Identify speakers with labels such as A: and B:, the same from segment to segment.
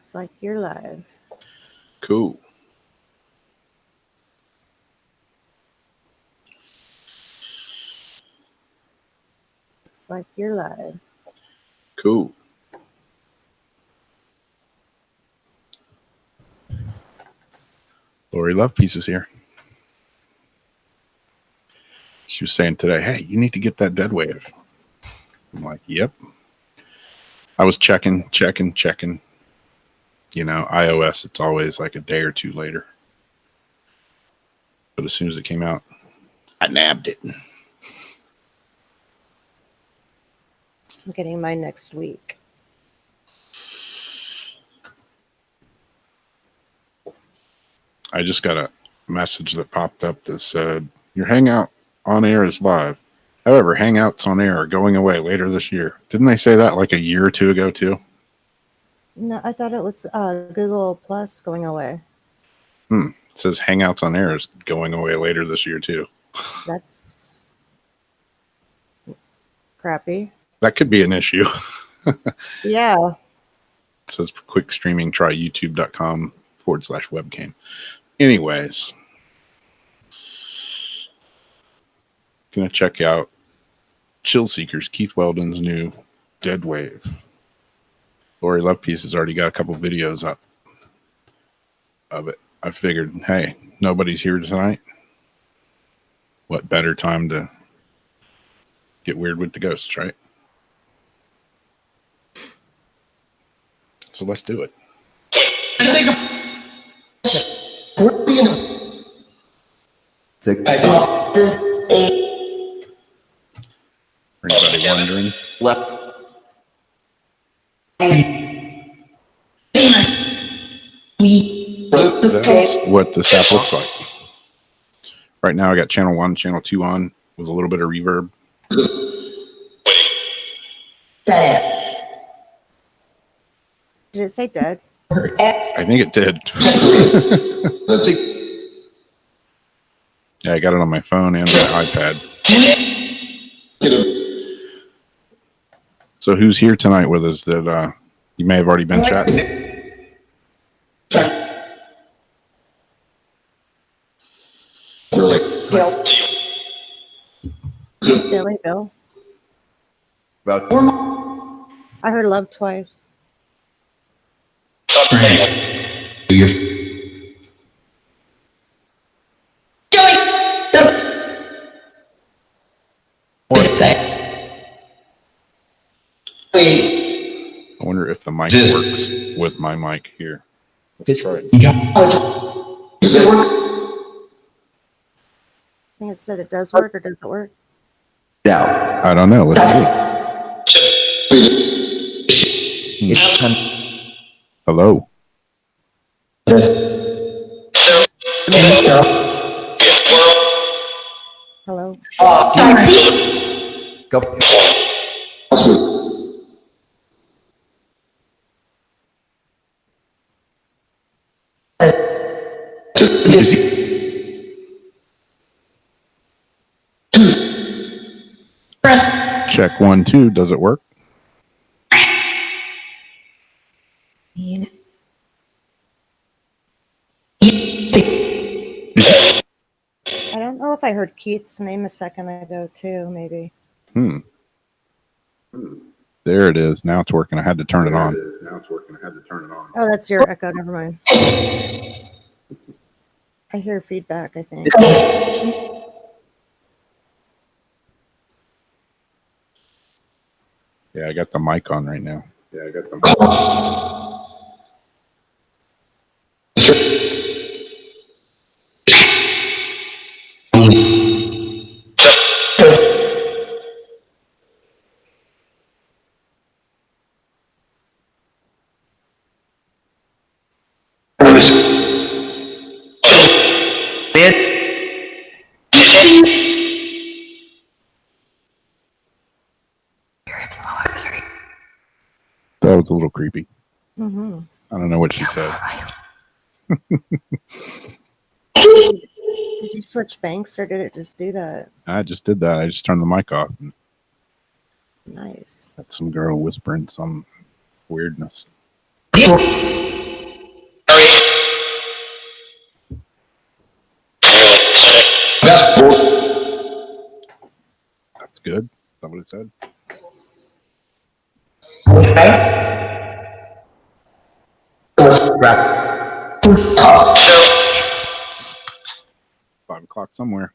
A: Looks like you're live.
B: Cool.
A: Looks like you're live.
B: Cool. Lori Love Piece is here. She was saying today, hey, you need to get that Deadwave. I'm like, yep. I was checking. You know, iOS, it's always like a day or two later. But as soon as it came out, I nabbed it.
A: I'm getting mine next week.
B: I just got a message that popped up that said, your Hangout on air is live. However, Hangouts on air are going away later this year. Didn't they say that like a year or two ago, too?
A: No, I thought it was Google Plus going away.
B: It says Hangouts on air is going away later this year, too.
A: That's crappy.
B: That could be an issue.
A: Yeah.
B: It says for quick streaming, try youtube.com/webcam. Anyways, gonna check out Chillseekers, Keith Weldon's new Deadwave. Lori Love Piece has already got a couple videos up of it. I figured, hey, nobody's here tonight. What better time to get weird with the ghosts, right? So let's do it. For anybody wondering, that's what this app looks like. Right now I got channel 1, channel 2 on with a little bit of reverb.
A: Did it say dead?
B: I think it did.
C: Let's see.
B: Yeah, I got it on my phone and my iPad. So who's here tonight with us that you may have already been chatting?
A: Billy Bill.
C: About
A: I heard love twice.
B: I wonder if the mic works with my mic here. Let's try it.
C: Does it work?
A: I think it said it does work, or does it work?
C: Yeah.
B: I don't know. Let's see. Hello.
A: Hello.
C: Go.
B: Check 1, 2. Does it work?
A: I don't know if I heard Keith's name a second ago, too, maybe.
B: There it is. Now it's working. I had to turn it on.
A: Oh, that's your echo. Never mind. I hear feedback, I think.
B: Yeah, I got the mic on right now. That was a little creepy.
A: Mm-hmm.
B: I don't know what she said.
A: Did you switch banks, or did it just do that?
B: I just did that. I just turned the mic off. And
A: Nice.
B: that's some girl whispering some weirdness.
C: Best board.
B: That's good. Is that what it said?
C: Right.
B: 5 o'clock somewhere.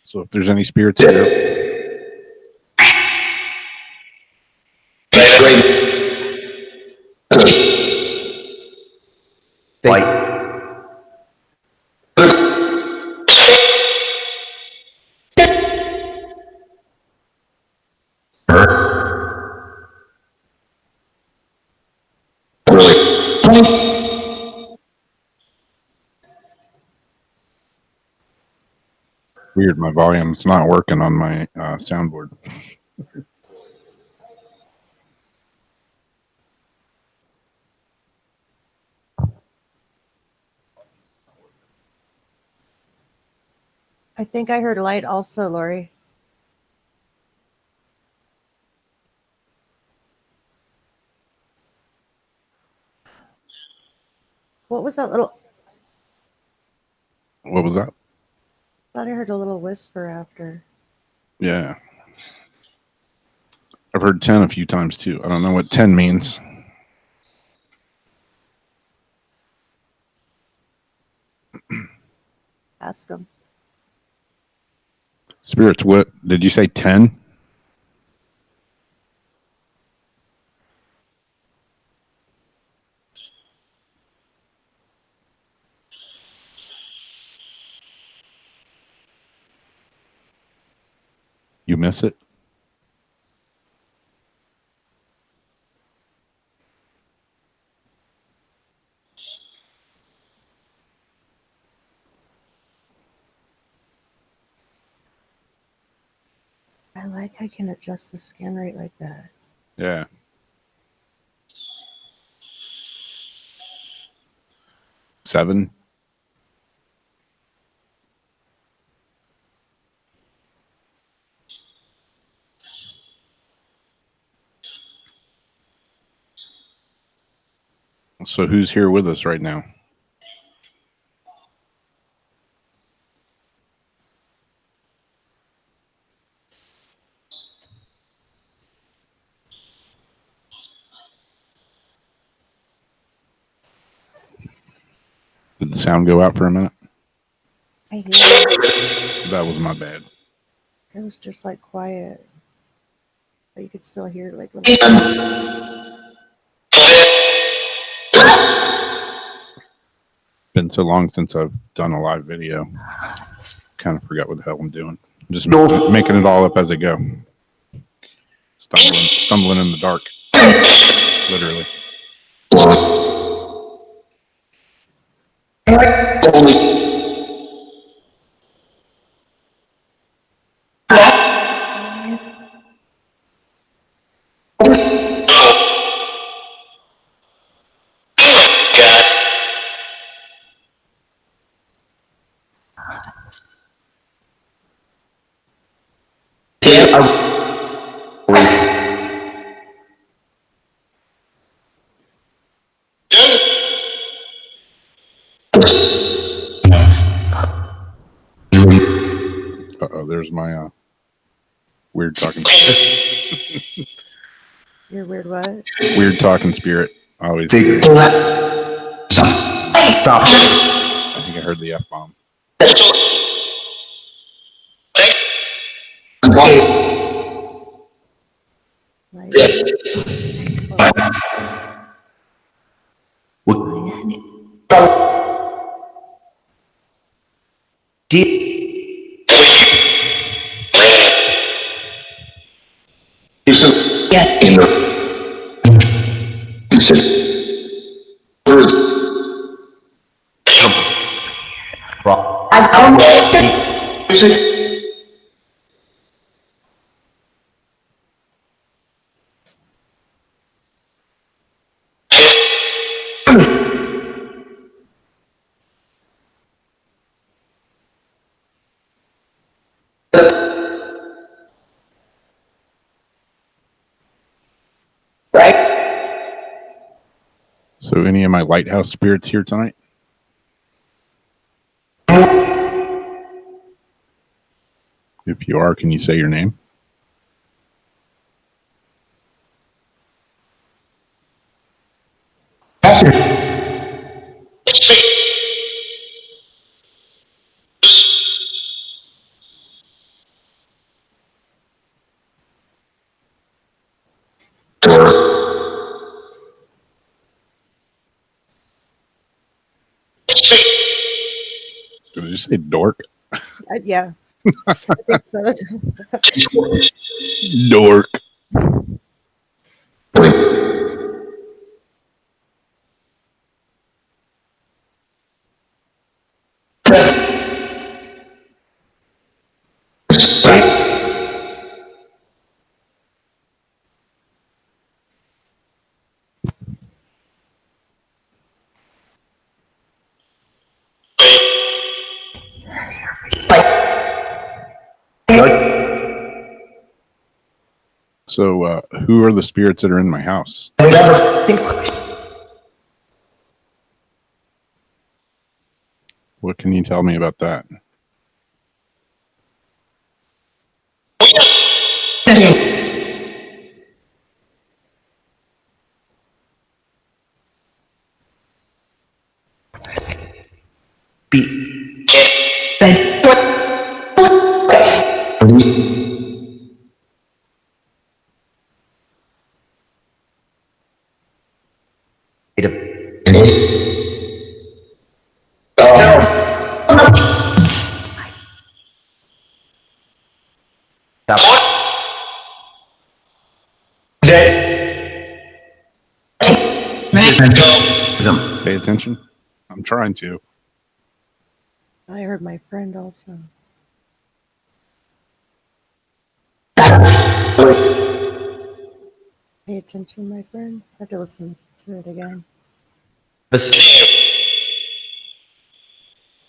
B: So if there's any spirits here,
C: Light.
B: weird, my volume's not working on my soundboard.
A: I think I heard light also, Lori. What was that little?
B: What was that?
A: I thought I heard a little whisper after.
B: Yeah. I've heard 10 a few times too. I don't know what 10 means.
A: Ask them.
B: Spirits, what did you say? 10? You miss it?
A: I like I can adjust the scan rate like that.
B: Yeah. Seven. So who's here with us right now? Did the sound go out for a minute?
A: I hear it.
B: That was my bad.
A: It was just like quiet. But you could still hear it like when
B: Been so long since I've done a live video. Kind of forgot what the hell I'm doing. Just making it all up as I go. Stumbling in the dark. Literally. Uh-oh, there's my weird talking spirit.
A: your weird what?
B: Weird talking spirit. Always.
C: Big. Stop.
B: I think I heard the F-bomb.
A: Like
C: In the
B: So, any of my lighthouse spirits here tonight? If you are, can you say your name? Did you say dork?
A: Yeah, I think so.
B: Dork. So, who are the spirits that are in my house? What can you tell me about that? Pay attention. I'm trying to.
A: I heard my friend also. Pay attention, my friend. I have to listen to it again.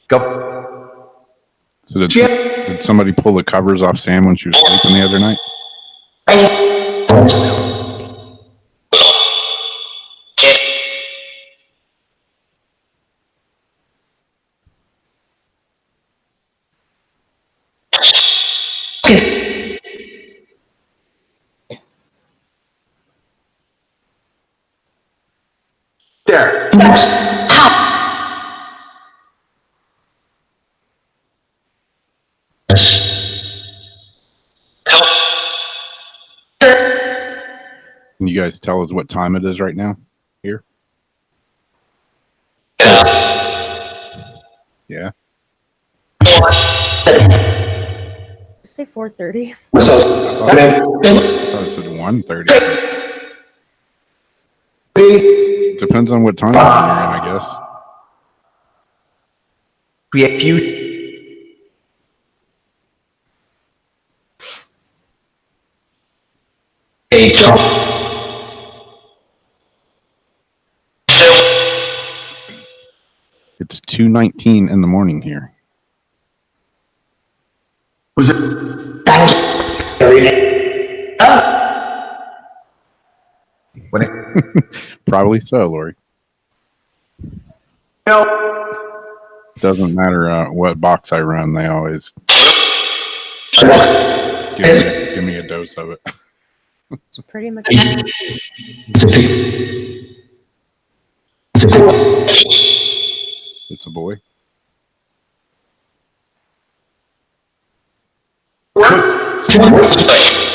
C: Go.
B: So, did somebody pull the covers off Sam when she was sleeping the other night?
C: There.
B: Can you guys tell us what time it is right now? Here? Yeah.
A: Say 4:30.
B: I thought it said 1:30. Depends on what time you're in, I guess.
C: Create few.
B: It's 2:19 in the morning here.
C: Was it? When it?
B: Probably so, Lori.
C: No.
B: Doesn't matter what box I run, they always give me a dose of it.
A: It's pretty much.
C: It's a pig. It's a pig.
B: It's a boy.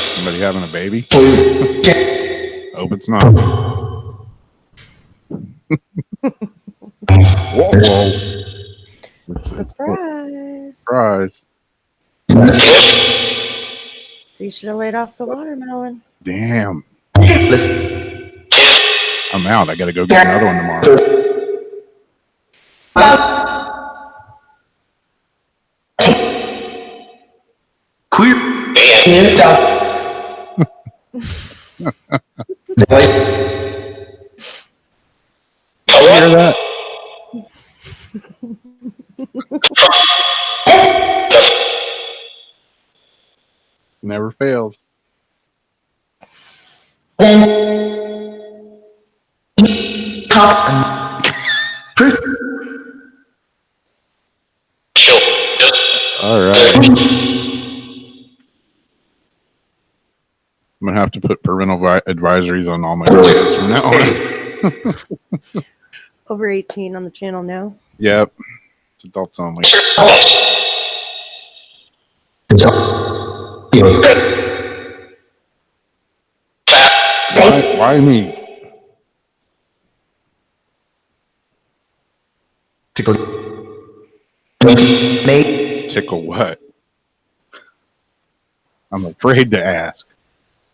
B: Somebody having a baby? Hope it's not. Whoa.
A: Surprise.
B: Surprise.
A: So you should have laid off the watermelon.
B: Damn.
C: Listen.
B: I'm out. I got to go get another one tomorrow.
C: Queer.
B: You hear that? Never fails.
C: Then
B: I'm gonna have to put parental advisories on all my videos from now on.
A: Over 18 on the channel now.
B: Yep, it's adults only. Why me? Tickle what? I'm afraid to ask.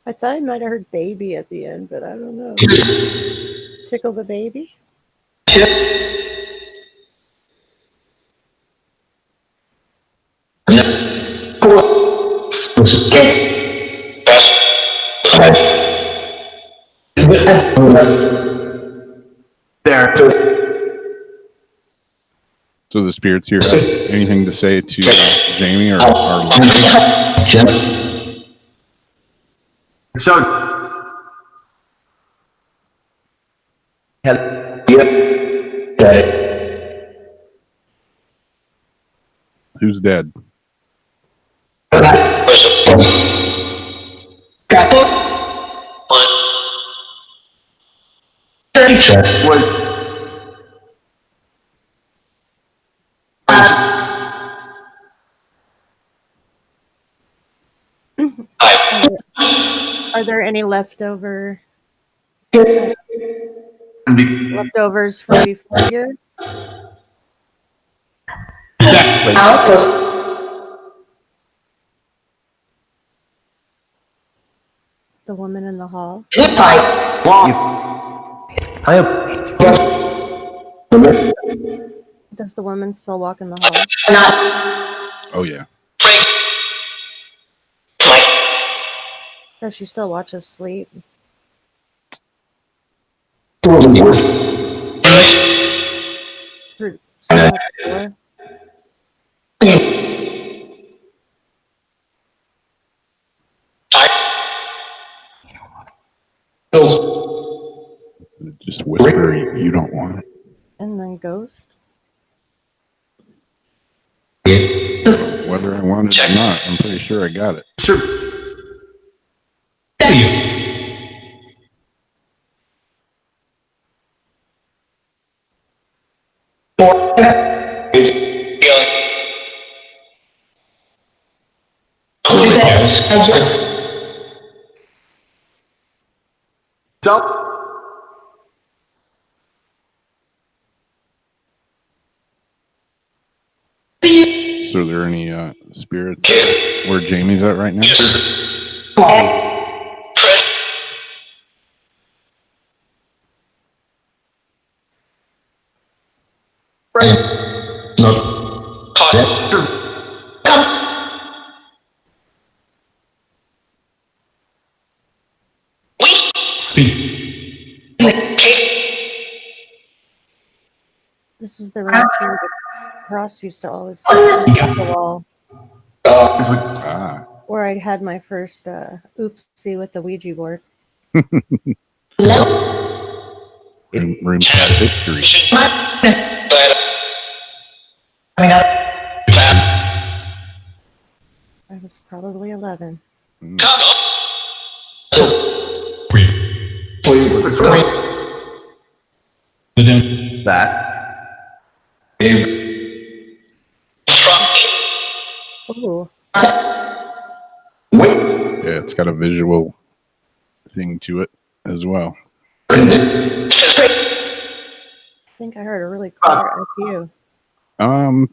A: I thought I might have heard baby at the end, but I don't know. Tickle the baby?
C: There.
B: So the spirits here have anything to say to Jamie or Lucky?
C: So.
B: Who's dead?
A: Are there any leftovers from before here? The woman in the hall? Does the woman still walk in the hall?
B: Oh yeah.
A: Does she still watch us sleep? Her stand at the door?
B: Just whisper, you don't want it.
A: And then ghost?
B: Whether I want it or not, I'm pretty sure I got it. So are there any spirits where Jamie's at right now?
A: This is the room too. The cross used to always sit on the wall.
B: Ah.
A: Where I had my first oopsie with the Ouija board.
B: Room chat history.
A: I was probably 11. Ooh.
B: Yeah, it's got a visual thing to it as well.
A: I think I heard a really clear IQ.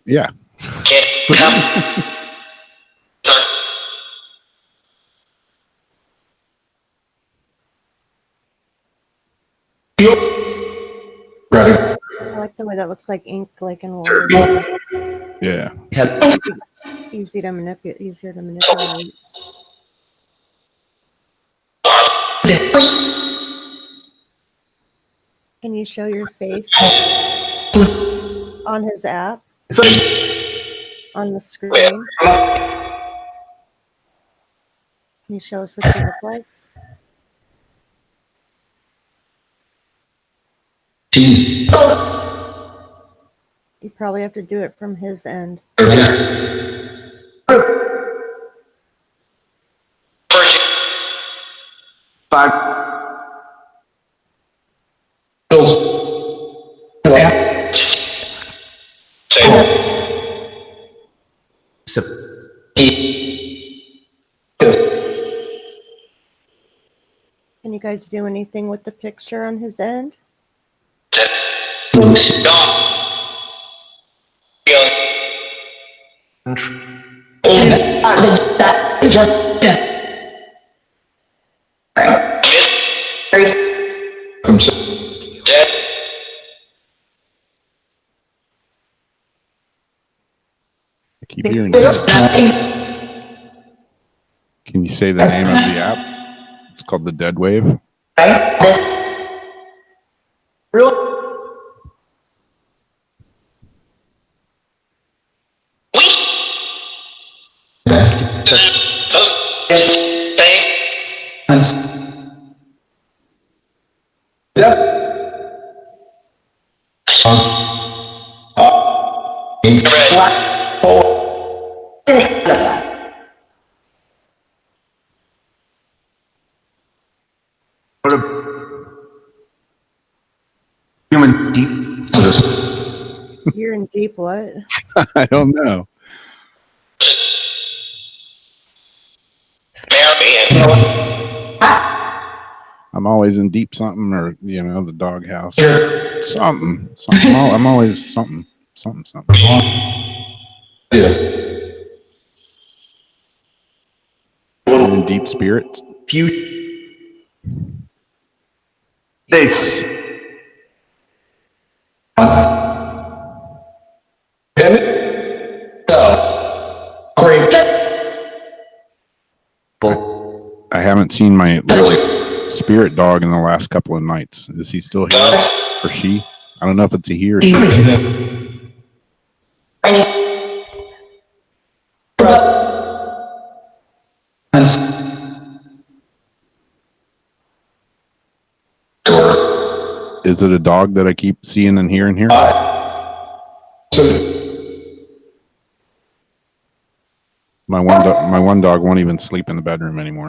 B: Yeah.
A: I like the way that looks like ink, like in water.
B: Yeah.
A: Easier to manipulate. Can you show your face on his app? On the screen? Can you show us what you look like? You probably have to do it from his end.
C: 5.
A: Can you guys do anything with the picture on his end?
B: I keep hearing. Can you say the name of the app? It's called the Deadwave.
C: What a human deep.
A: You're in deep what?
B: I don't know. I'm always in deep something, or the doghouse. Something. I'm always something.
C: Yeah.
B: I'm in deep spirits.
C: This.
B: I haven't seen my spirit dog in the last couple of nights. Is he still here? Or she? I don't know if it's a he or she. Is it a dog that I keep seeing and hearing here? My one dog won't even sleep in the bedroom anymore.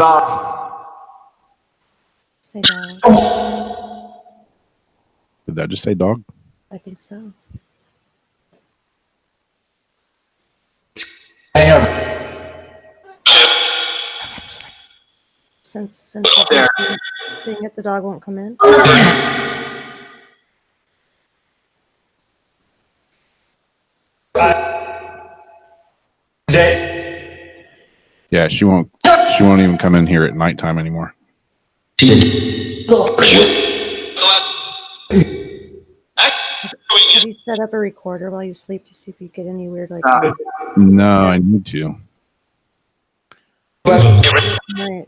A: Say dog.
B: Did that just say dog?
A: I think so. Since you're seeing it, the dog won't come in.
B: Yeah, she won't even come in here at nighttime anymore.
A: Have you set up a recorder while you sleep to see if you get any weird
B: No, I need to.
A: Right.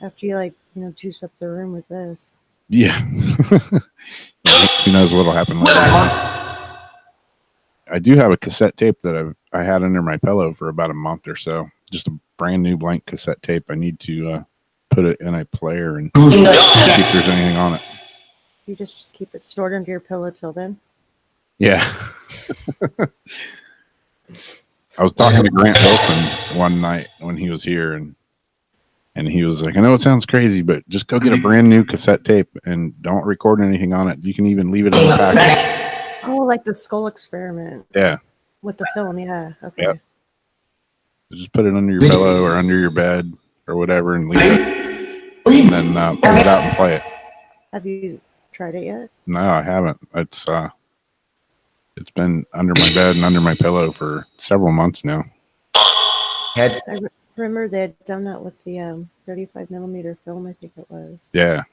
A: After you juice up the room with this.
B: Yeah. Who knows what'll happen later. I do have a cassette tape that I had under my pillow for about a month or so. Just a brand new blank cassette tape. I need to put it in a player and see if there's anything on it.
A: You just keep it stored under your pillow till then?
B: Yeah. I was talking to Grant Wilson one night when he was here, and he was like, I know it sounds crazy, but just go get a brand new cassette tape and don't record anything on it. You can even leave it in the package.
A: Oh, like the skull experiment.
B: Yeah.
A: With the film, yeah. Okay.
B: Yep. Just put it under your pillow or under your bed or whatever and leave it. And then pull it out and play it.
A: Have you tried it yet?
B: No, I haven't. It's been under my bed and under my pillow for several months now.
A: I remember they had done that with the 35 millimeter film, I think it was.
B: Yeah.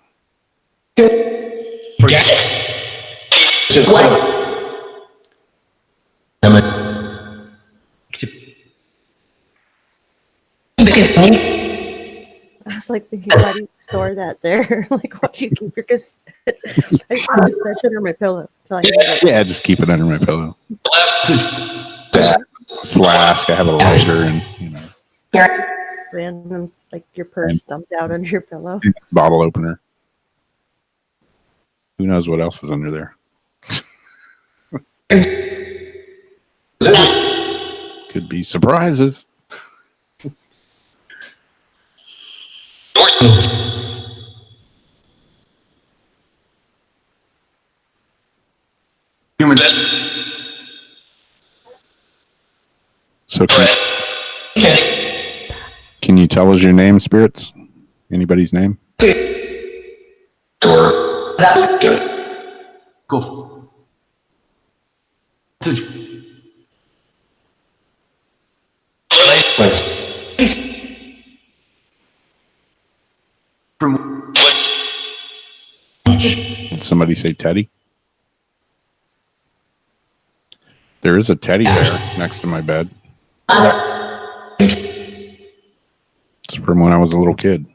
A: I was like thinking, why do you store that there? Like, why do you keep your cassette? I should just set it under my pillow.
B: Yeah, just keep it under my pillow. Flask. I have a lighter and
A: random, like your purse dumped out under your pillow.
B: Bottle opener. Who knows what else is under there? Could be surprises. So can you tell us your name, spirits? Anybody's name?
C: Go. From
B: Did somebody say Teddy? There is a teddy bear next to my bed. It's from when I was a little kid.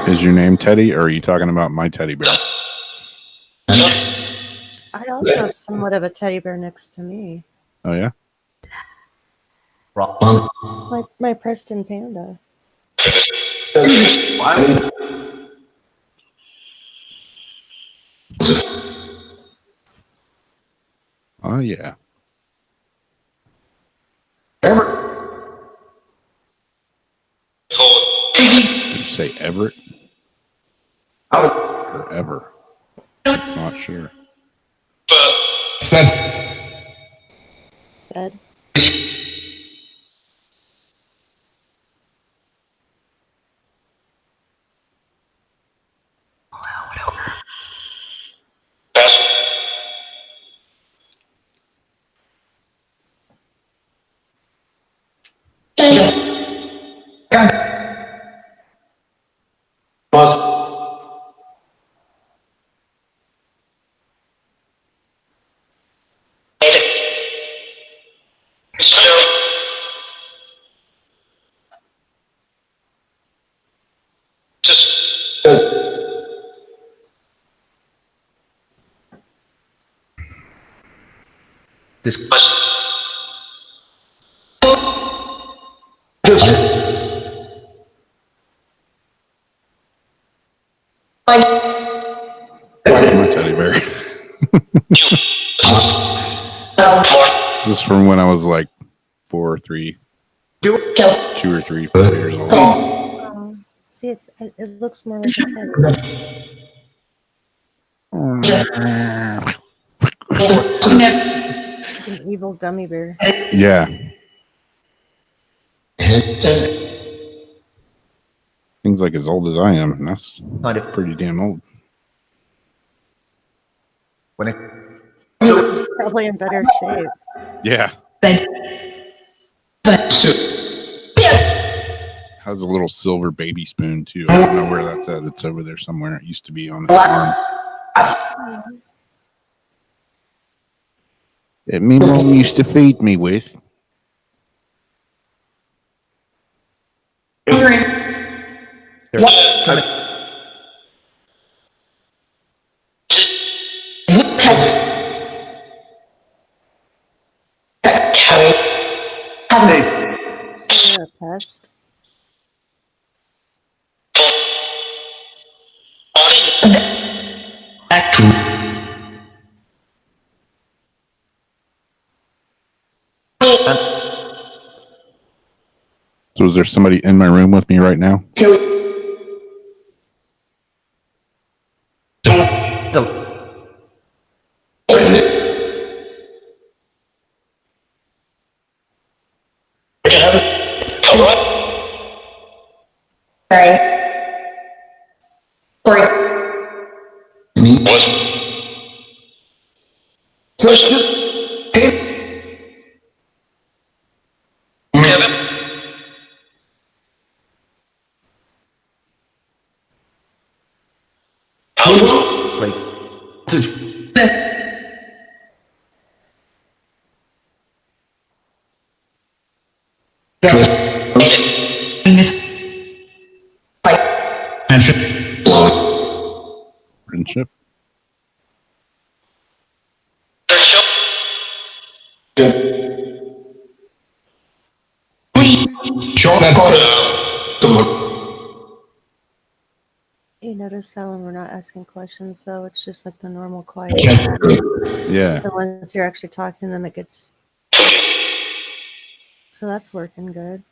B: Is your name Teddy, or are you talking about my teddy bear?
A: I also have somewhat of a teddy bear next to me.
B: Oh, yeah?
A: My Preston Panda.
B: Oh, yeah. Did you say Everett? Or ever? Not sure.
A: Said.
C: this.
B: My teddy bear. This is from when I was like 2 or 3, 4 years old.
A: See, it looks more like a teddy. An evil gummy bear.
B: Yeah. Things like as old as I am, and that's pretty damn old.
A: Probably in better shape.
B: Yeah. Has a little silver baby spoon too. I don't know where that's at. It's over there somewhere. It used to be on the farm. That me mom used to feed me with.
A: You're a pest.
B: So is there somebody in my room with me right now? Friendship.
A: You notice how when we're not asking questions, though, it's just like the normal quiet chat.
B: Yeah.
A: But once you're actually talking to them, it gets So that's working good.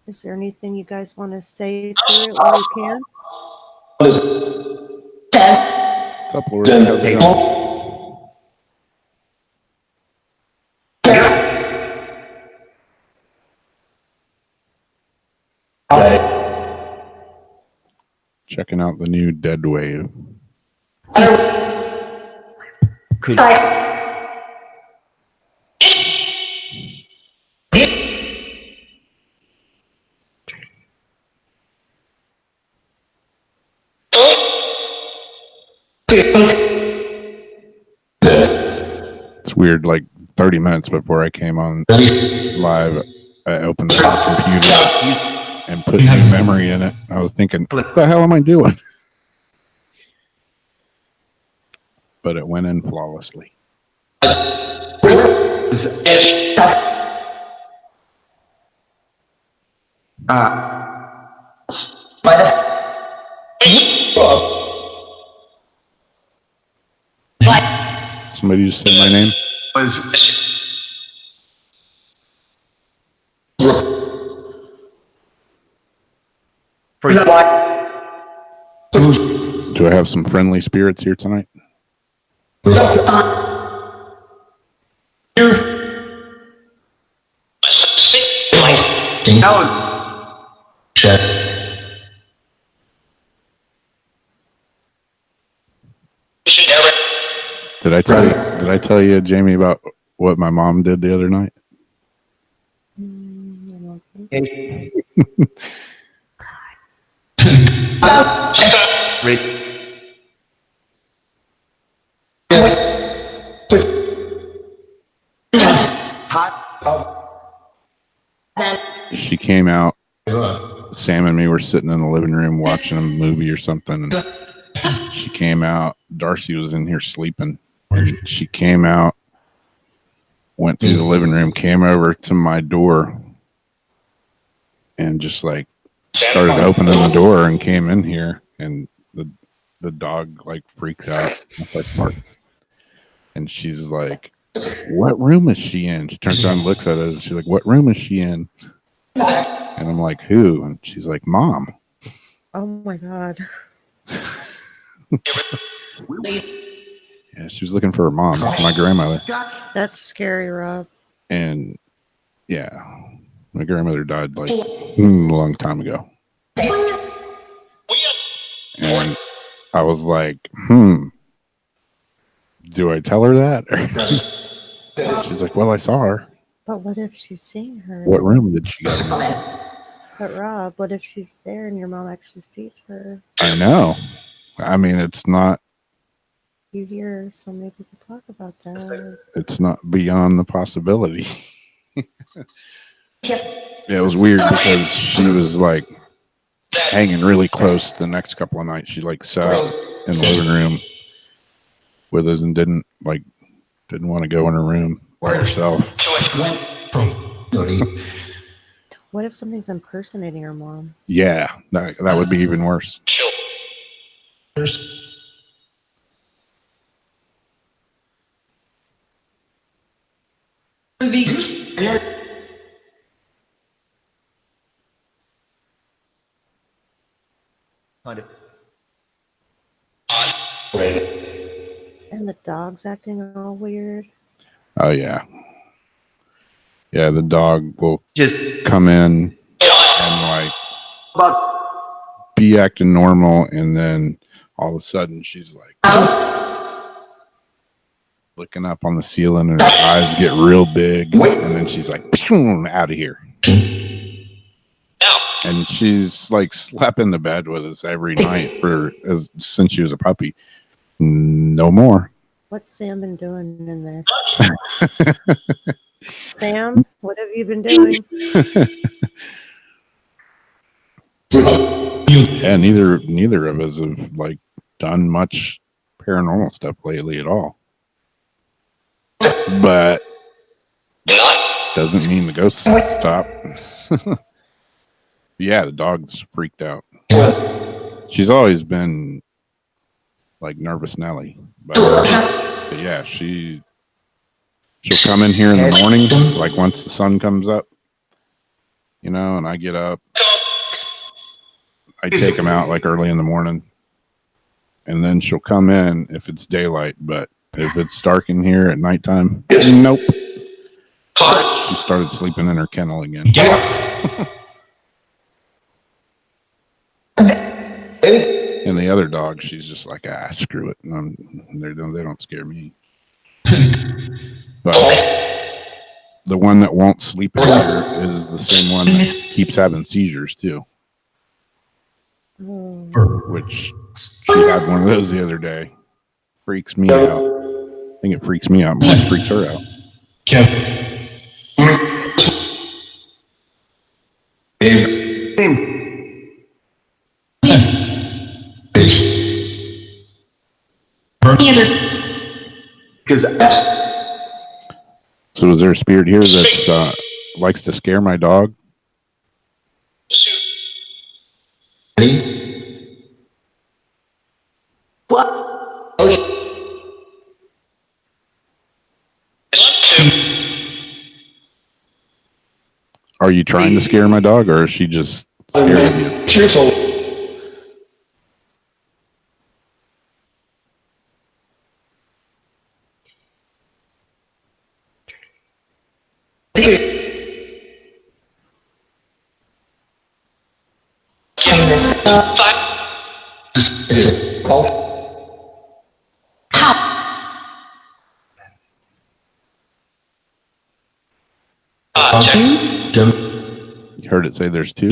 A: Is there anything you guys want to say through it while you can?
B: What's up, Lori? How's it going? Checking out the new Deadwave.
C: Could
B: It's weird, like 30 minutes before I came on live, I opened up the computer and put new memory in it. I was thinking, what the hell am I doing? But it went in flawlessly. Somebody just said my name. Do I have some friendly spirits here tonight? Did I tell you, Jamie, about what my mom did the other night?
A: I don't think so.
B: She came out. Sam and me were sitting in the living room watching a movie or something. And she came out. Darcy was in here sleeping. And she came out, went through the living room, came over to my door, and just like started opening the door and came in here. And the dog like freaks out. And she's like, what room is she in? She turns around and looks at us and she's like, what room is she in? And I'm like, who? And she's like, Mom.
A: Oh my God.
B: Yeah, she was looking for her mom, my grandmother.
A: That's scary, Rob.
B: And yeah, my grandmother died like a long time ago. And I was like, do I tell her that? She's like, well, I saw her.
A: But what if she's seeing her?
B: What room did she go in?
A: But Rob, what if she's there and your mom actually sees her?
B: I know. I mean, it's not.
A: You hear so many people talk about that.
B: It's not beyond the possibility. Yeah, it was weird because she was like hanging really close the next couple of nights. She like sat in the living room with us and didn't want to go in her room by herself.
A: What if something's impersonating her mom?
B: Yeah, that would be even worse.
A: And the dog's acting all weird.
B: Oh yeah. Yeah, the dog will just come in and like be acting normal, and then all of a sudden she's like looking up on the ceiling and her eyes get real big, and then she's like, out of here. And she's like slept in the bed with us every night since she was a puppy. No more.
A: What's Sam been doing in there? Sam, what have you been doing?
B: Yeah, neither of us have like done much paranormal stuff lately at all. But doesn't mean the ghosts stop. Yeah, the dog's freaked out. She's always been like nervous Nelly, but yeah, she'll come in here in the morning, like once the sun comes up, you know, and I get up, I take him out like early in the morning, and then she'll come in if it's daylight, but if it's dark in here at nighttime, nope. She started sleeping in her kennel again. And the other dog, she's just like, screw it. They don't scare me. But the one that won't sleep here is the same one that keeps having seizures too. Which she had one of those the other day. Freaks me out. I think it freaks me out more than it freaks her out. So is there a spirit here that likes to scare my dog?
D: What?
B: Are you trying to scare my dog, or is she just scared of you? You heard it say there's two?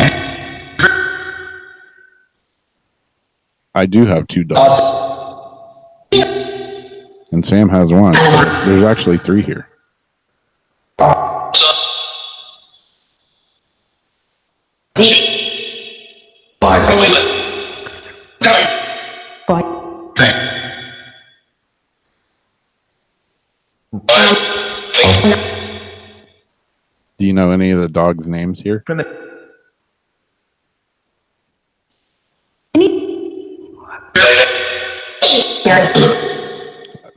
B: I do have two dogs. And Sam has one. So there's actually three here. Do you know any of the dogs' names here?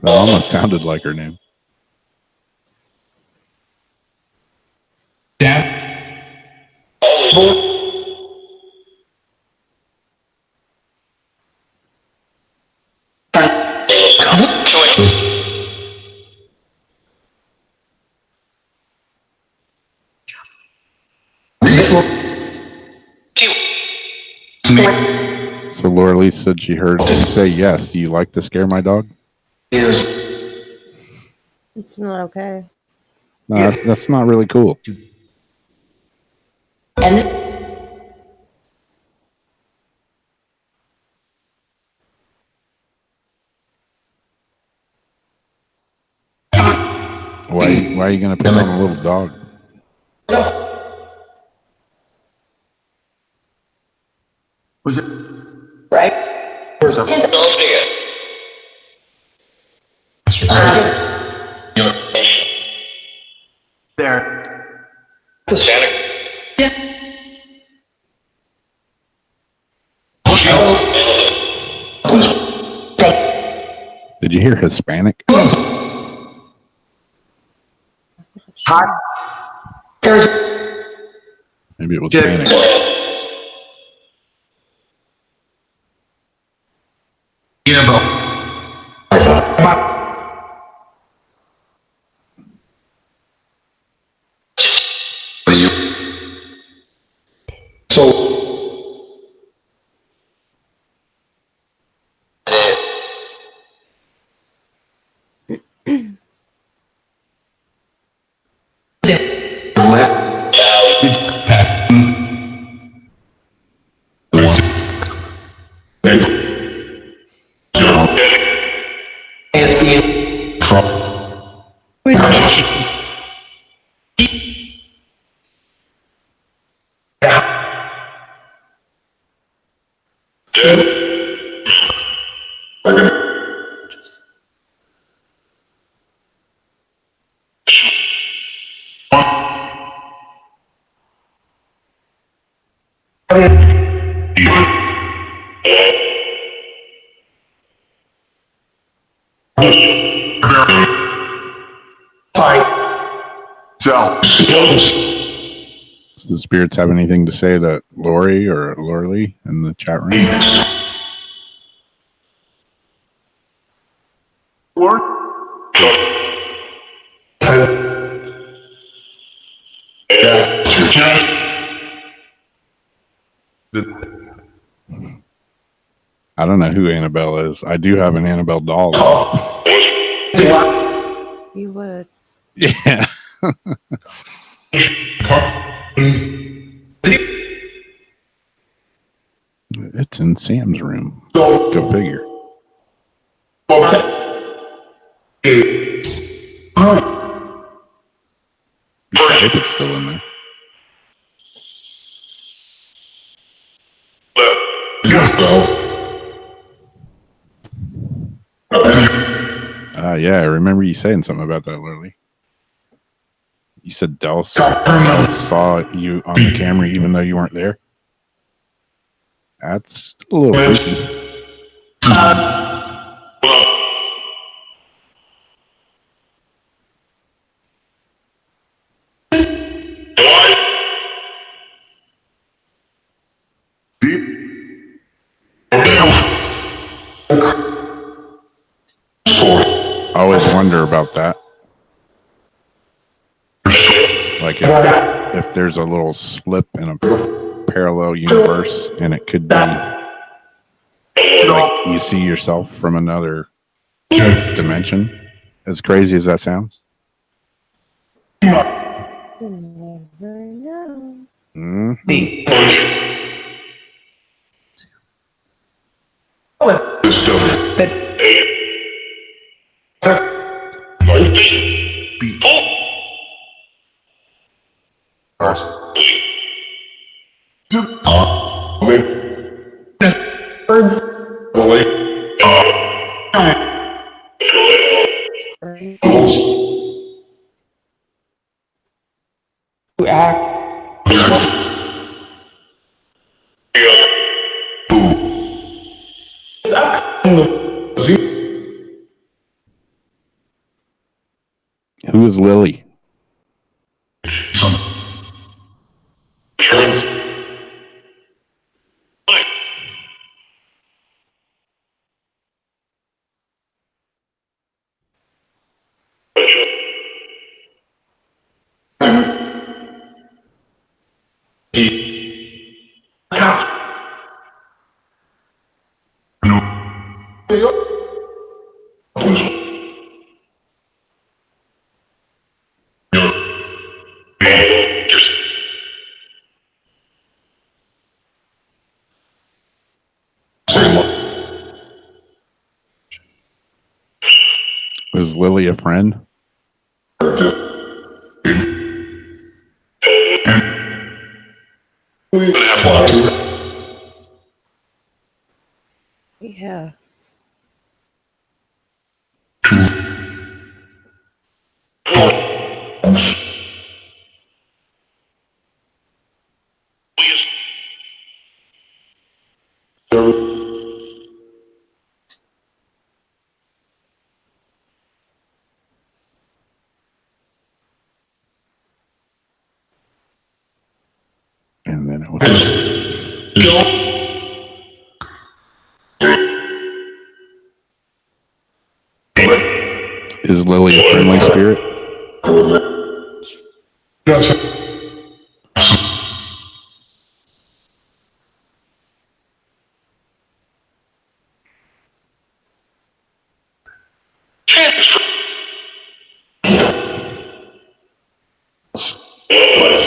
B: That almost sounded like her name. So Laura Lee said she heard you say yes. Do you like to scare my dog?
A: It's not okay.
B: No, that's not really cool. Why are you going to pick on a little dog?
D: Was it right? There.
B: Did you hear Hispanic?
D: Hot.
B: Maybe it was Hispanic.
D: So.
B: Does the spirits have anything to say to Lori or Lorley in the chat room? I don't know who Annabelle is. I do have an Annabelle doll.
A: You would.
B: Yeah. It's in Sam's room. Go figure. I hope it's still in there. Yeah, I remember you saying something about that, Lily. You said Del saw you on the camera even though you weren't there. That's a little freaky. I always wonder about that. Like if there's a little slip in a parallel universe and it could be like you see yourself from another dimension. As crazy as that sounds.
A: You never know.
B: Who is Lily? Was Lily a friend?
A: Yeah.
B: And then it was Is Lily a friendly spirit? I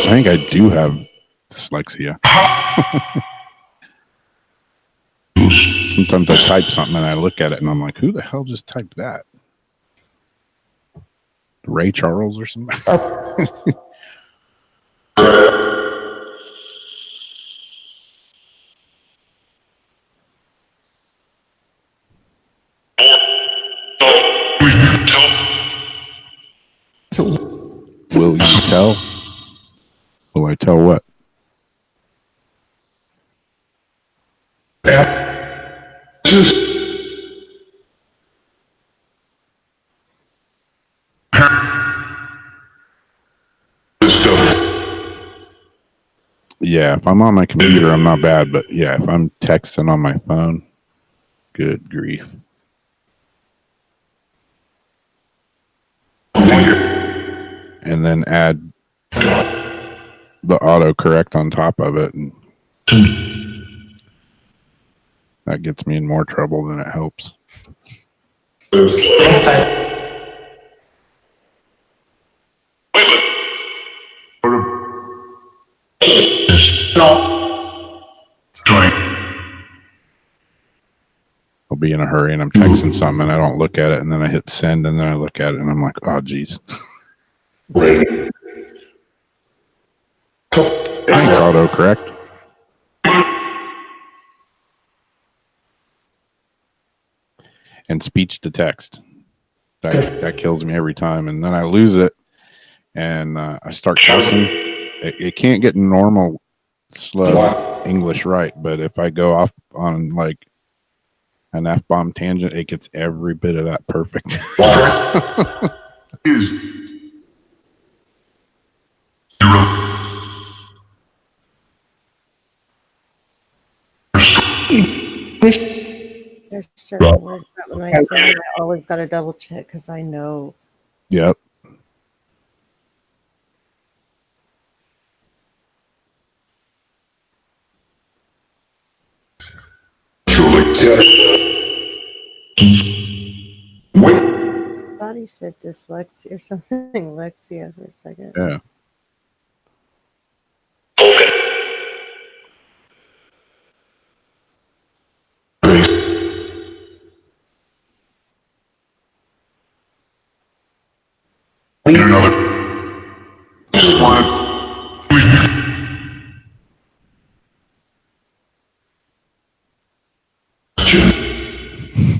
B: think I do have dyslexia. Sometimes I type something and I look at it and I'm like, who the hell just typed that? Ray Charles or something? Will you tell? Will I tell what? Yeah, if I'm on my computer, I'm not bad, but yeah, if I'm texting on my phone, good grief. And then add the autocorrect on top of it, and that gets me in more trouble than it helps. I'll be in a hurry and I'm texting something and I don't look at it, and then I hit send and then I look at it and I'm like, oh geez. Thanks, autocorrect. And speech to text. That kills me every time, and then I lose it and I start cussing. It can't get normal slow English right, but if I go off on like an F-bomb tangent, it gets every bit of that perfect.
A: There's certain words that when I say it, I always got to double check because I know.
B: Yep.
A: I thought he said dyslexia or something. Lexia for a second.
B: Yeah.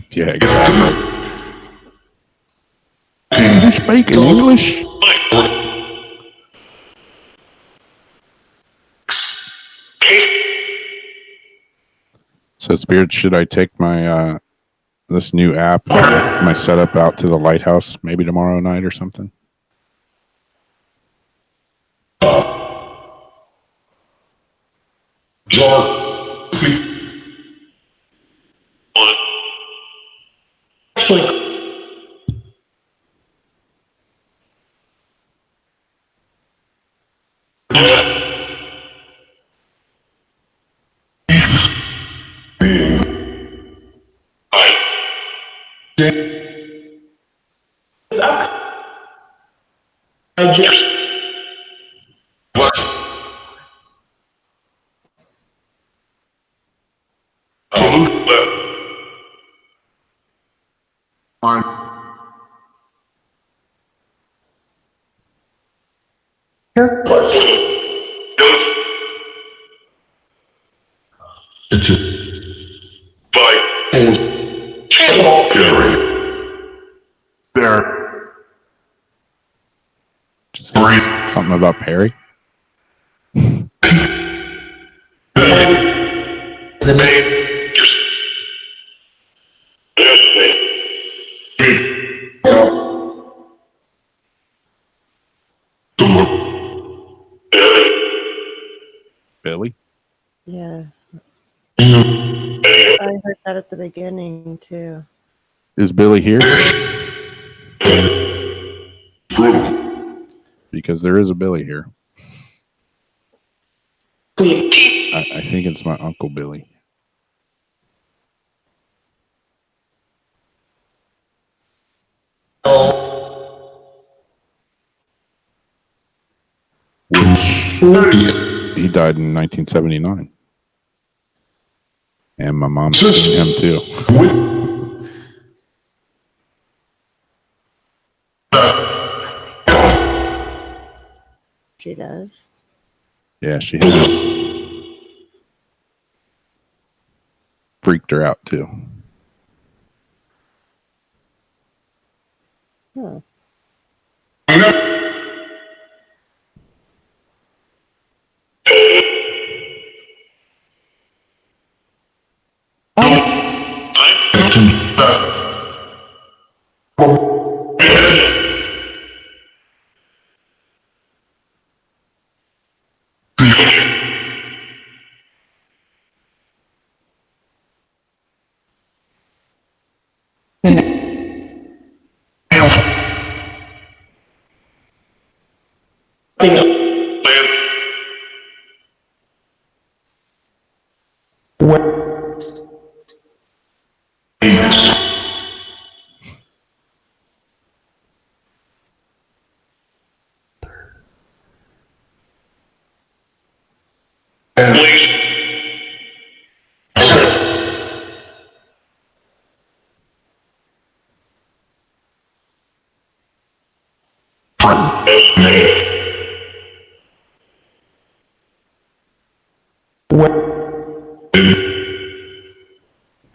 B: Yeah, exactly. Can you speak in English? So, Spirit, should I take my this new app, my setup out to the lighthouse maybe tomorrow night or something? Just something about Perry. Billy?
A: Yeah. I heard that at the beginning too.
B: Is Billy here? Because there is a Billy here. I think it's my Uncle Billy. Which he died in 1979. And my mom's seen him too.
A: She does.
B: Yeah, she has. Freaked her out too.
A: Huh.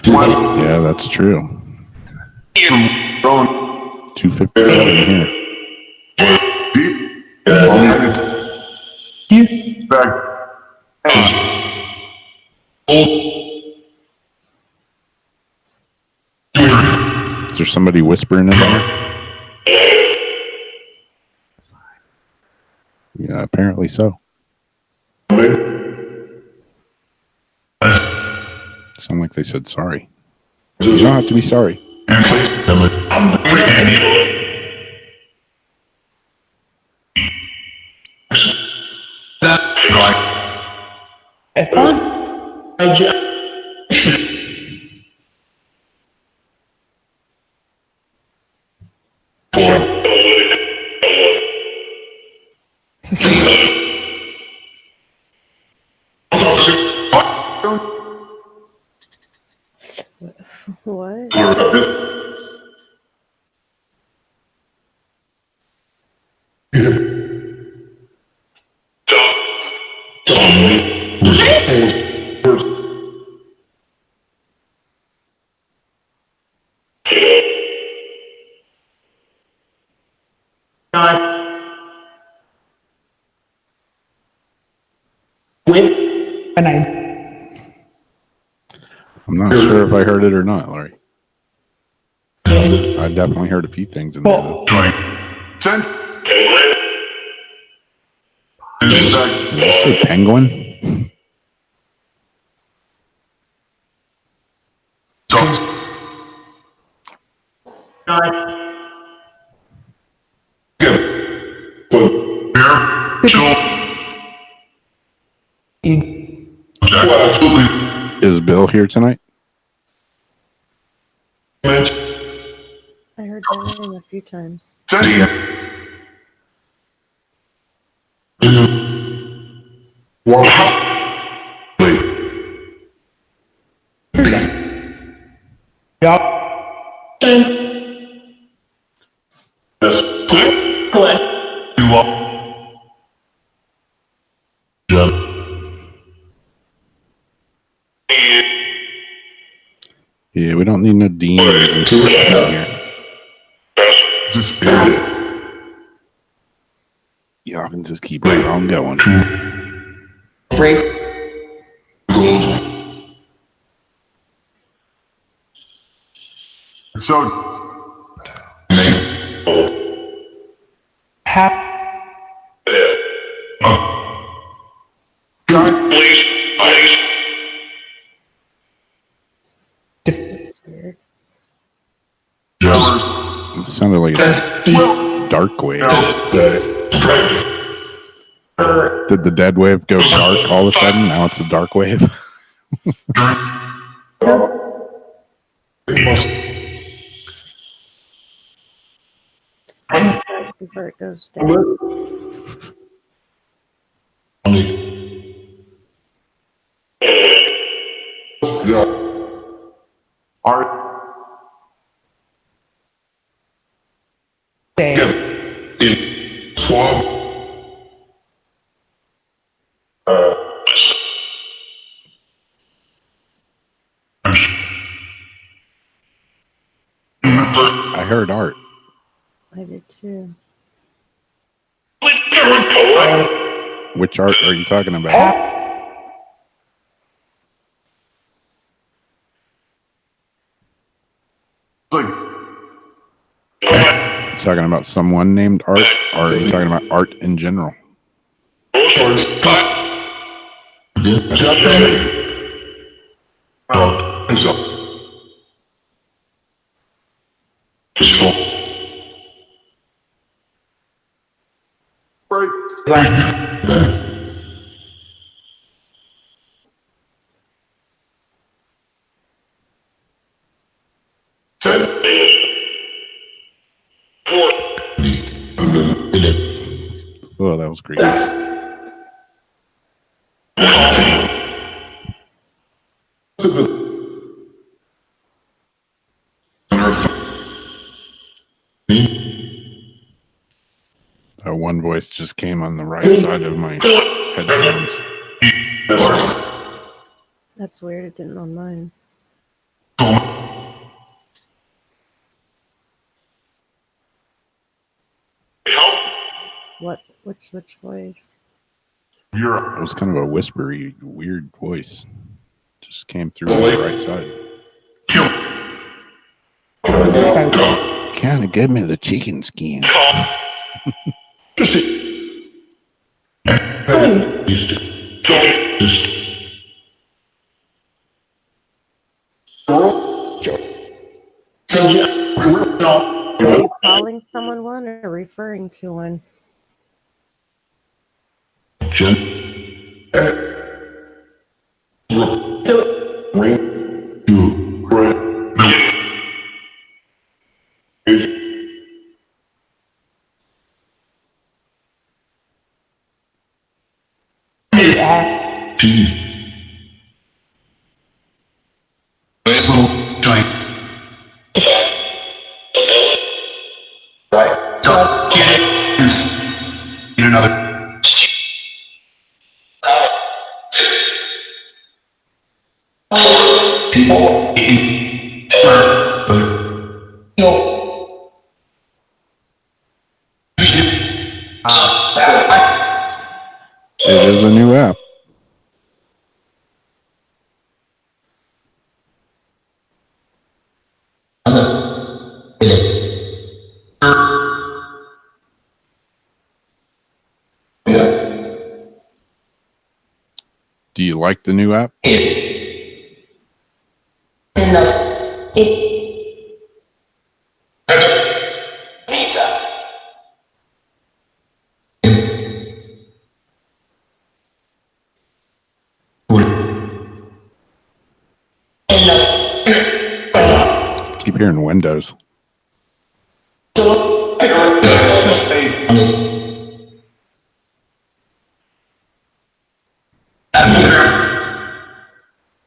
B: Yeah, that's true. 257 here. Is there somebody whispering in there? Yeah, apparently so. Sound like they said sorry. You don't have to be sorry.
A: What?
B: I'm not sure if I heard it or not, Larry. I definitely heard a few things in there, though.
D: Send.
B: Did you say penguin? Is Bill here tonight?
A: I heard that name a few times.
B: Yeah, we don't need no demons and shit in here. Y'all can just keep right on going.
D: So.
A: That's weird.
B: It sounded like it's Darkwave. Did the Deadwave go dark all of a sudden? Now it's a Darkwave.
A: Before it goes down.
B: I heard art.
A: I did too.
B: Which art are you talking about? You talking about someone named Art, or are you talking about art in general? Oh, that was great. One voice just came on the right side of my headphones.
A: That's weird. It didn't on mine. What? Which voice?
B: It was kind of a whispery, weird voice. Just came through on the right side. Kind of give me the chicken skin.
A: Are you calling someone one or referring to one?
B: It is a new app. Do you like the new app? Keep hearing Windows.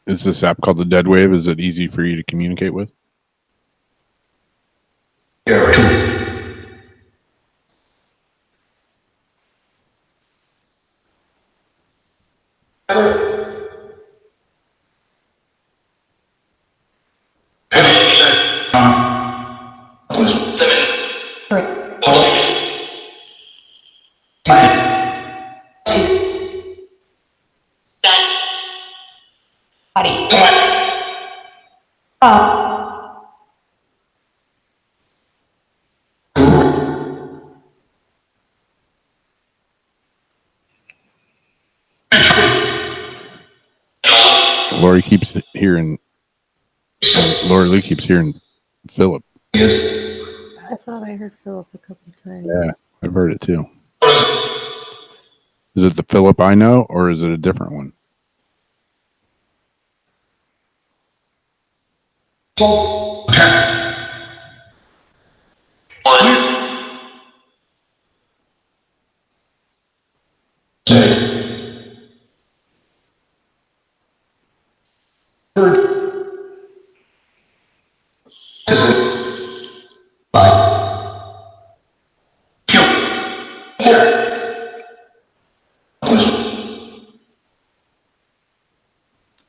B: Is this app called the Deadwave? Is it easy for you to communicate with? Lori keeps hearing. Lori Lou keeps hearing Philip.
A: I thought I heard Philip a couple of times.
B: Yeah, I've heard it too. Is it the Philip I know, or is it a different one?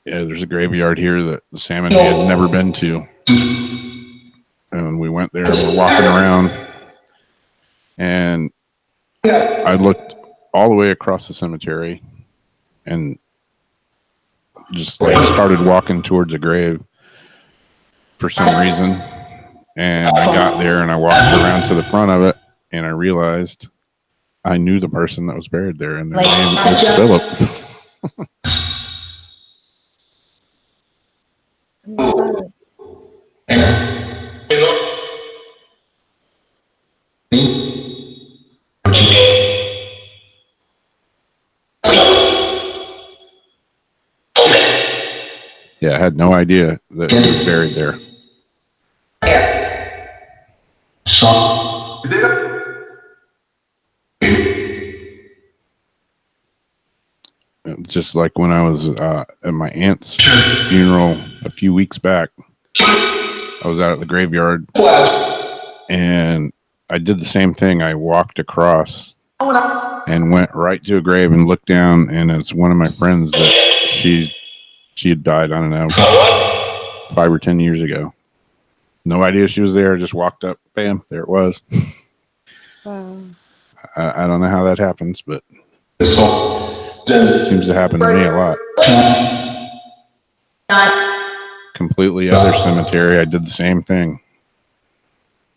B: Yeah, there's a graveyard here that the salmon had never been to. And we went there and we're walking around. And I looked all the way across the cemetery and just like started walking towards a grave for some reason. And I got there and I walked around to the front of it and I realized I knew the person that was buried there and their name was Philip. I had no idea that he was buried there.
C: So,
B: Just like when I was at my aunt's funeral a few weeks back, I was out at the graveyard and I did the same thing. I walked across and went right to a grave and looked down, and it's one of my friends that she had died, I don't know, 5 or 10 years ago. No idea she was there. Just walked up, bam, there it was.
A: Wow.
B: I don't know how that happens, but
C: so,
B: it seems to happen to me a lot. Completely other cemetery, I did the same thing.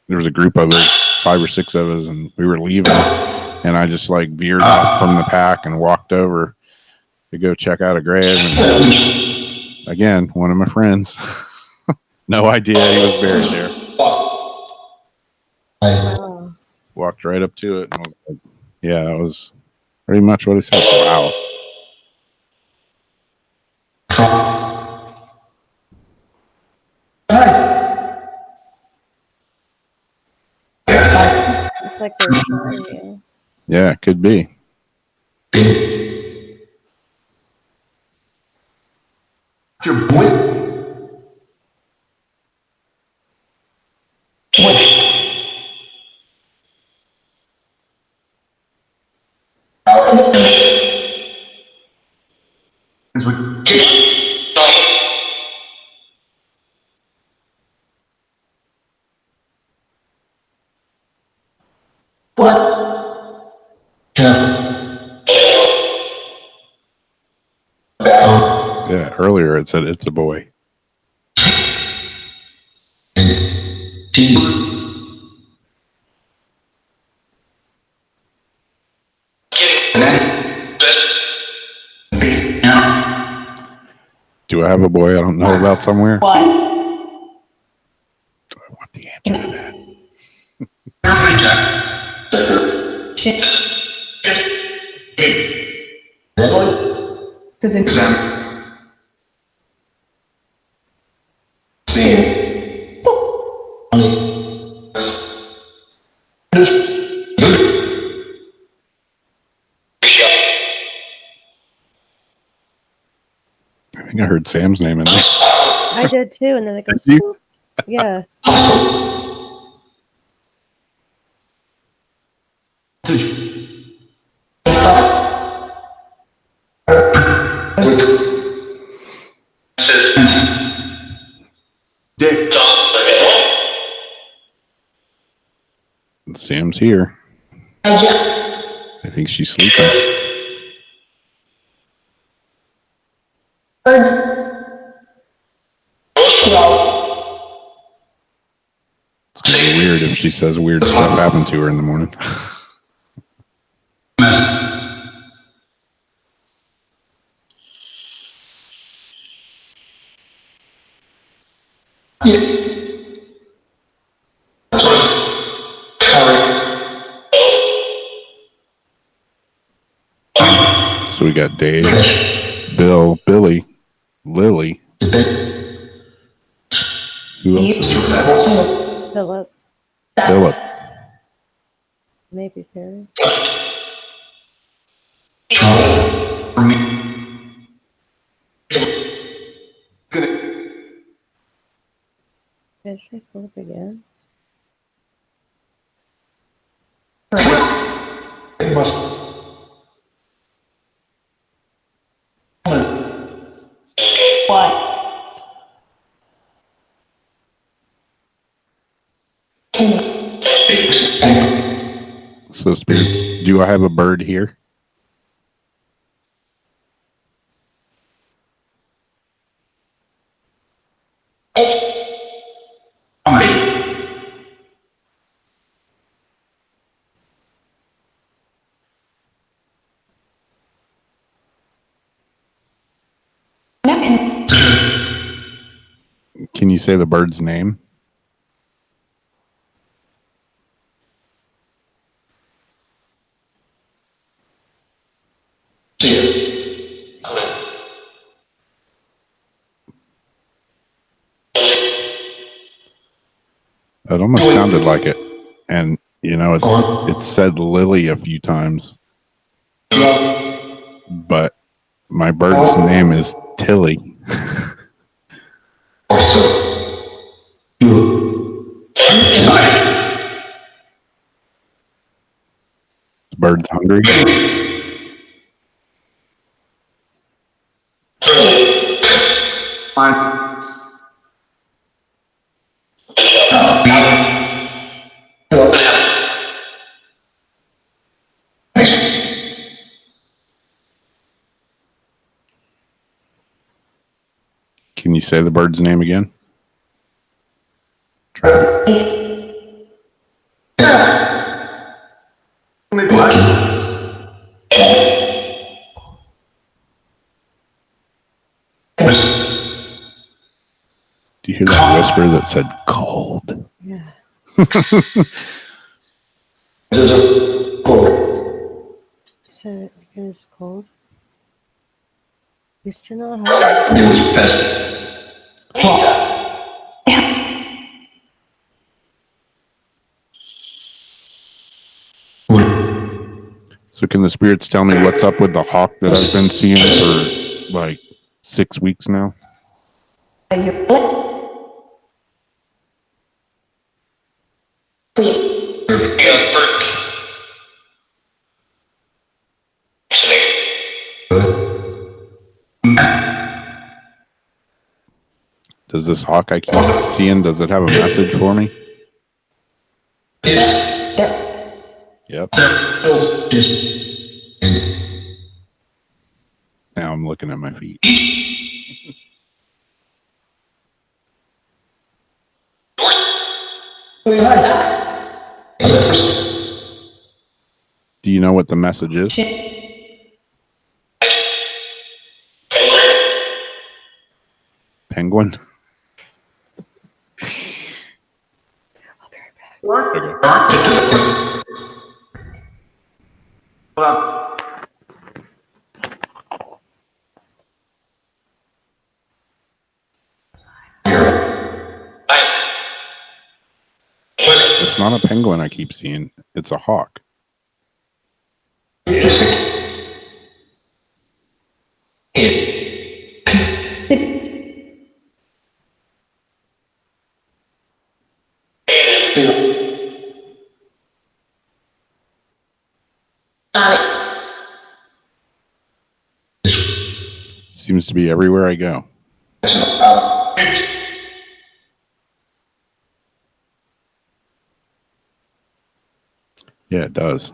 B: There was a group of us, 5 or 6 of us, and we were leaving, and I just like veered off from the pack and walked over to go check out a grave, and again, one of my friends. No idea he was buried there.
A: Wow.
B: Walked right up to it and was like, yeah, that was pretty much what he said. Wow.
A: It's like they're showing you.
B: Yeah, it could be.
C: your boy. As we what?
B: Yeah, earlier it said it's a boy. Do I have a boy I don't know about somewhere? Do I want the answer to that?
C: Does it
B: I think I heard Sam's name in there.
A: I did too, and then it goes,
B: Did you?
A: "Boop." Yeah.
C: Dick.
B: Sam's here. I think she's sleeping. It's gonna be weird if she says weird stuff happened to her in the morning. So we got Dave, Bill, Billy, Lily. Who else is there?
A: Philip.
B: Philip.
A: Maybe Perry.
C: For me.
A: Did I say Philip again?
C: It must.
E: What?
B: So spirits, do I have a bird here? Can you say the bird's name? It almost sounded like it. And, you know, it said Lily a few times. But my bird's name is Tilly. The bird's hungry. Can you say the bird's name again? Try it. Do you hear that whisper that said cold?
A: Yeah. You said it like it is cold. At least you're not hot.
B: So can the spirits tell me what's up with the hawk that I've been seeing for like 6 weeks now? Does this hawk I keep seeing, does it have a message for me? Yep. Now I'm looking at my feet. Do you know what the message is? Penguin?
A: I'll be right back.
B: It's not a penguin I keep seeing. It's a hawk. Seems to be everywhere I go. Yeah, it does.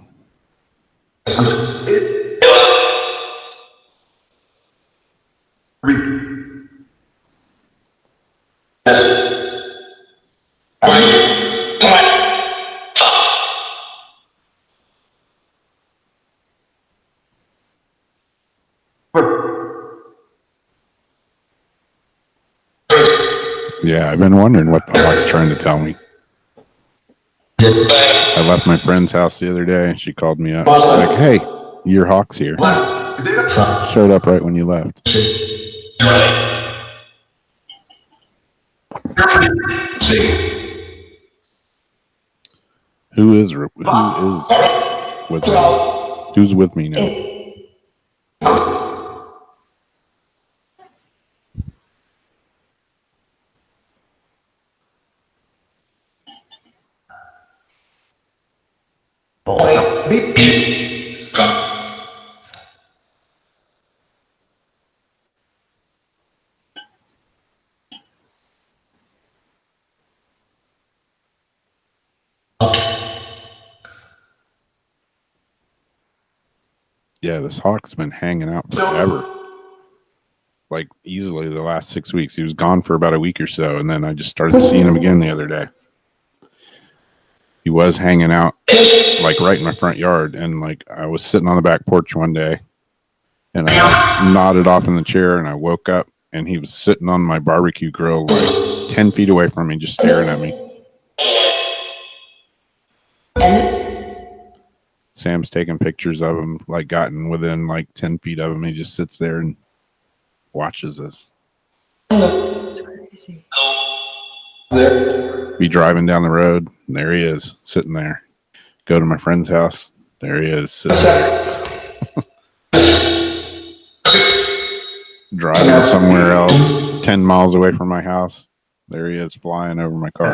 B: Yeah, I've been wondering what the hawk's trying to tell me. I left my friend's house the other day. She called me up. She's like, "Hey, your hawk's here." Showed up right when you left. Who is with me? Who's with me now? Yeah, this hawk's been hanging out forever. Like easily the last 6 weeks. He was gone for about a week or so, and then I just started seeing him again the other day. He was hanging out like right in my front yard, and like I was sitting on the back porch one day, and I nodded off in the chair, and I woke up, and he was sitting on my barbecue grill like 10 feet away from me, just staring at me. Sam's taking pictures of him, like gotten within like 10 feet of him. He just sits there and watches us.
A: It's crazy.
C: There.
B: Be driving down the road, and there he is, sitting there. Go to my friend's house, there he is, sitting there. Driving somewhere else, 10 miles away from my house, there he is, flying over my car.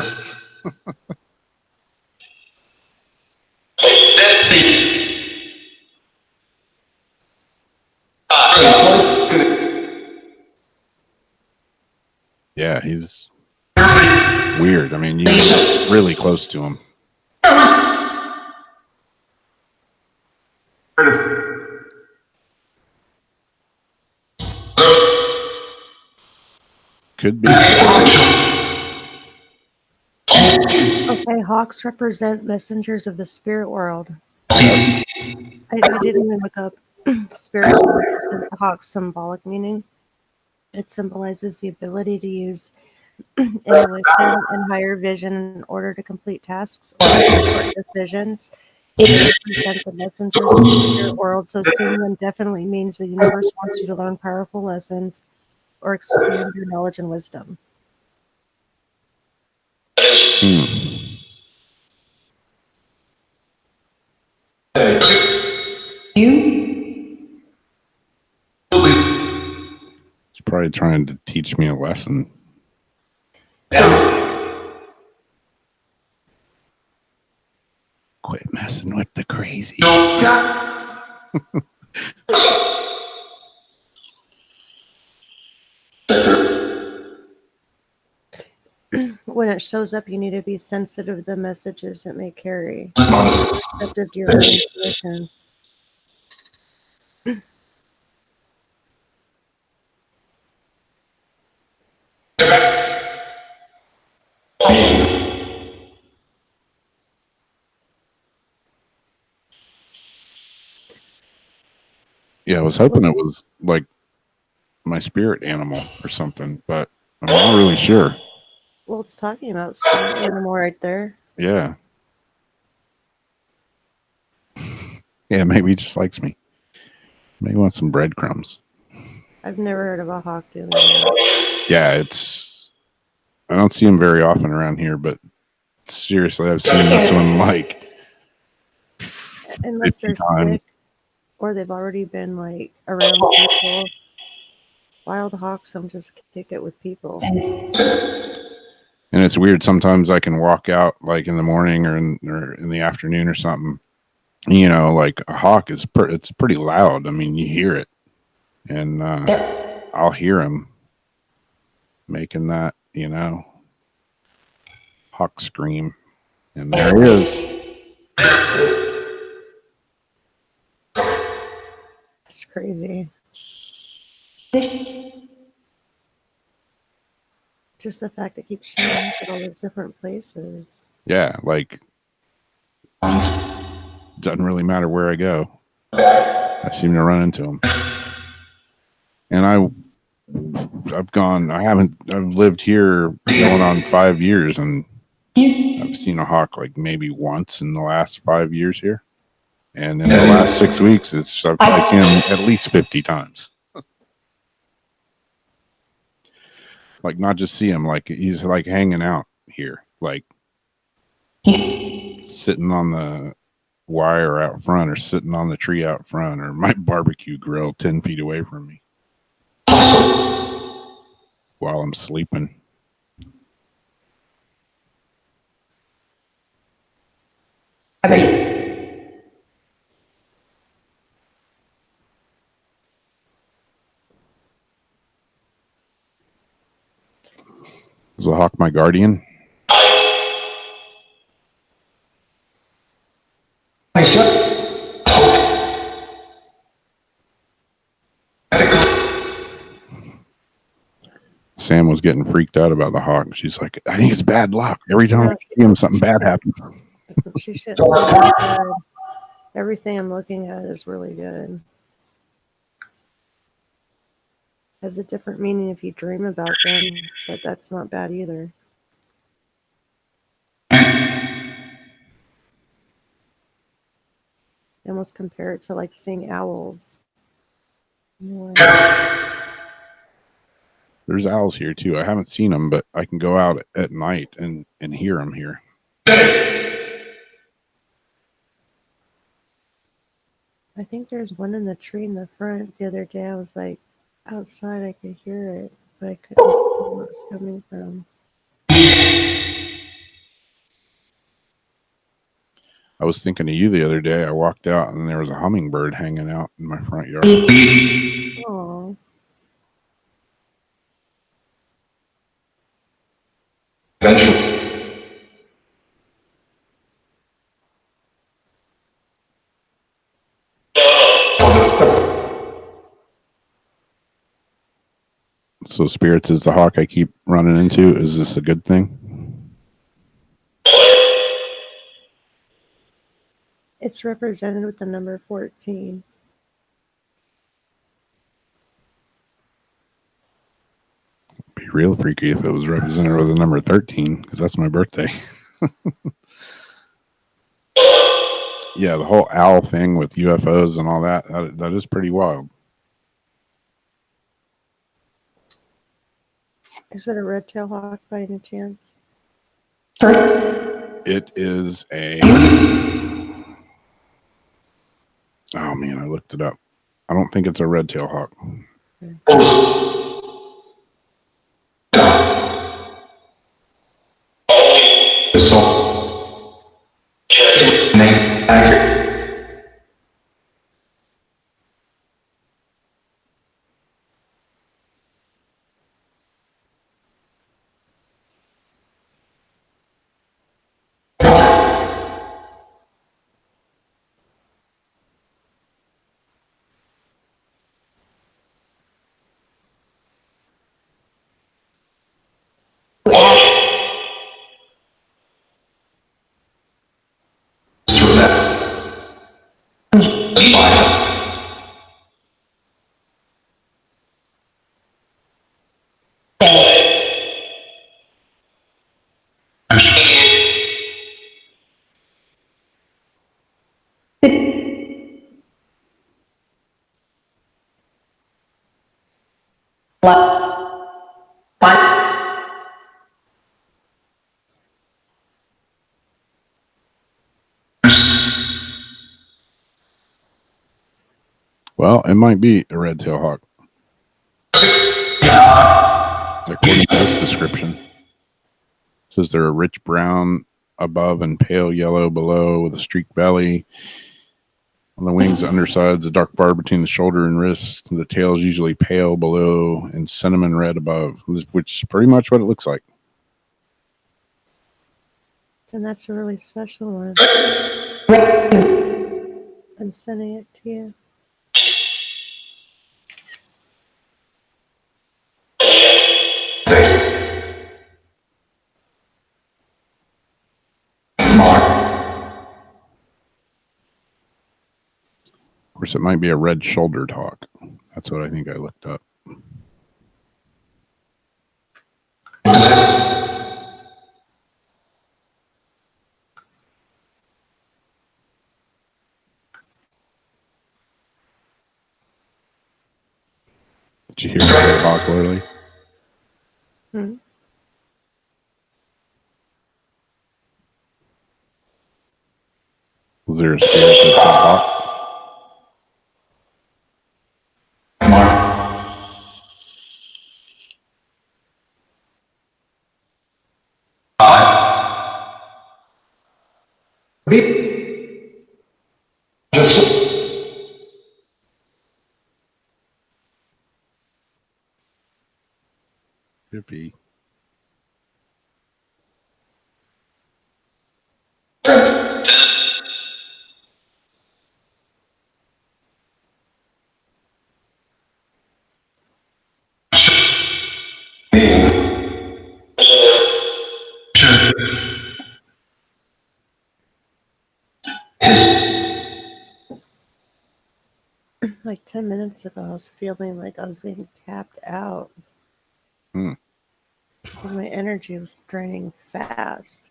B: Yeah, he's weird. I mean, you get really close to him. Could be.
A: Okay, hawks represent messengers of the spirit world. I didn't even look up spiritual hawk's symbolic meaning. It symbolizes the ability to use intuition and higher vision in order to complete tasks or important decisions. They represent the messengers of the spirit world, so seeing them definitely means the universe wants you to learn powerful lessons or expand your knowledge and wisdom.
B: He's probably trying to teach me a lesson. Quit messing with the crazies.
A: When it shows up, you need to be sensitive to the messages it may carry. Receptive to your own intuition.
B: Yeah, I was hoping it was like my spirit animal or something, but I'm not really sure.
A: Well, it's talking about spirit animal right there.
B: Yeah. Yeah, maybe he just likes me. Maybe he wants some breadcrumbs.
A: I've never heard of a hawk doing that.
B: Yeah, I don't see him very often around here, but seriously, I've seen this one like
A: Unless they're
B: 50 times.
A: sick or they've already been like around people. Wild hawks, I'm just kick it with people.
B: And it's weird. Sometimes I can walk out like in the morning or in the afternoon or something. You know, like a hawk it's pretty loud. I mean, you hear it, and I'll hear him making that, hawk scream, and there he is.
A: That's crazy. Just the fact it keeps showing up at all those different places.
B: Yeah, like doesn't really matter where I go. I seem to run into him. And I've lived here going on 5 years, and I've seen a hawk like maybe once in the last 5 years here. And in the last 6 weeks, I've probably seen him at least 50 times. Like, not just see him, like he's like hanging out here, like sitting on the wire out front or sitting on the tree out front or my barbecue grill 10 feet away from me while I'm sleeping. Is the hawk my guardian? Sam was getting freaked out about the hawk. She's like, I think it's bad luck. Every time I see him, something bad happens.
A: She should be really good. Everything I'm looking at is really good. Has a different meaning if you dream about them, but that's not bad either. I almost compare it to like seeing owls.
B: There's owls here too. I haven't seen them, but I can go out at night and hear them here.
A: I think there's one in the tree in the front. The other day I was like outside, I could hear it, but I couldn't see where it was coming from.
B: I was thinking of you the other day. I walked out and there was a hummingbird hanging out in my front yard.
A: Oh,
C: Eventually.
B: So Spirits is the hawk I keep running into. Is this a good thing?
A: it's represented with the number 14.
B: Be real freaky if it was represented with the number 13, because that's my birthday. Yeah, the whole owl thing with UFOs and all that is pretty wild.
A: Is it a red-tailed hawk by any chance?
B: It is a... Oh, man, I looked it up. I don't think it's a red-tailed hawk. Well, it might be a red-tailed hawk. According to this description, it says they're a rich brown above and pale yellow below with a streaked belly. On the wings, the underside's a dark bar between the shoulder and wrist. The tail is usually pale below and cinnamon red above, which is pretty much what it looks like.
A: And that's a really special one. I'm sending it to you.
B: Of course, it might be a red-shouldered hawk. That's what I think I looked up. Did you hear me say hawk, Lily?
A: Hmm.
B: Was there a spirit that said hawk? Hippie.
A: Like 10 minutes ago, I was feeling like I was getting tapped out.
B: Hmm.
A: And my energy was draining fast.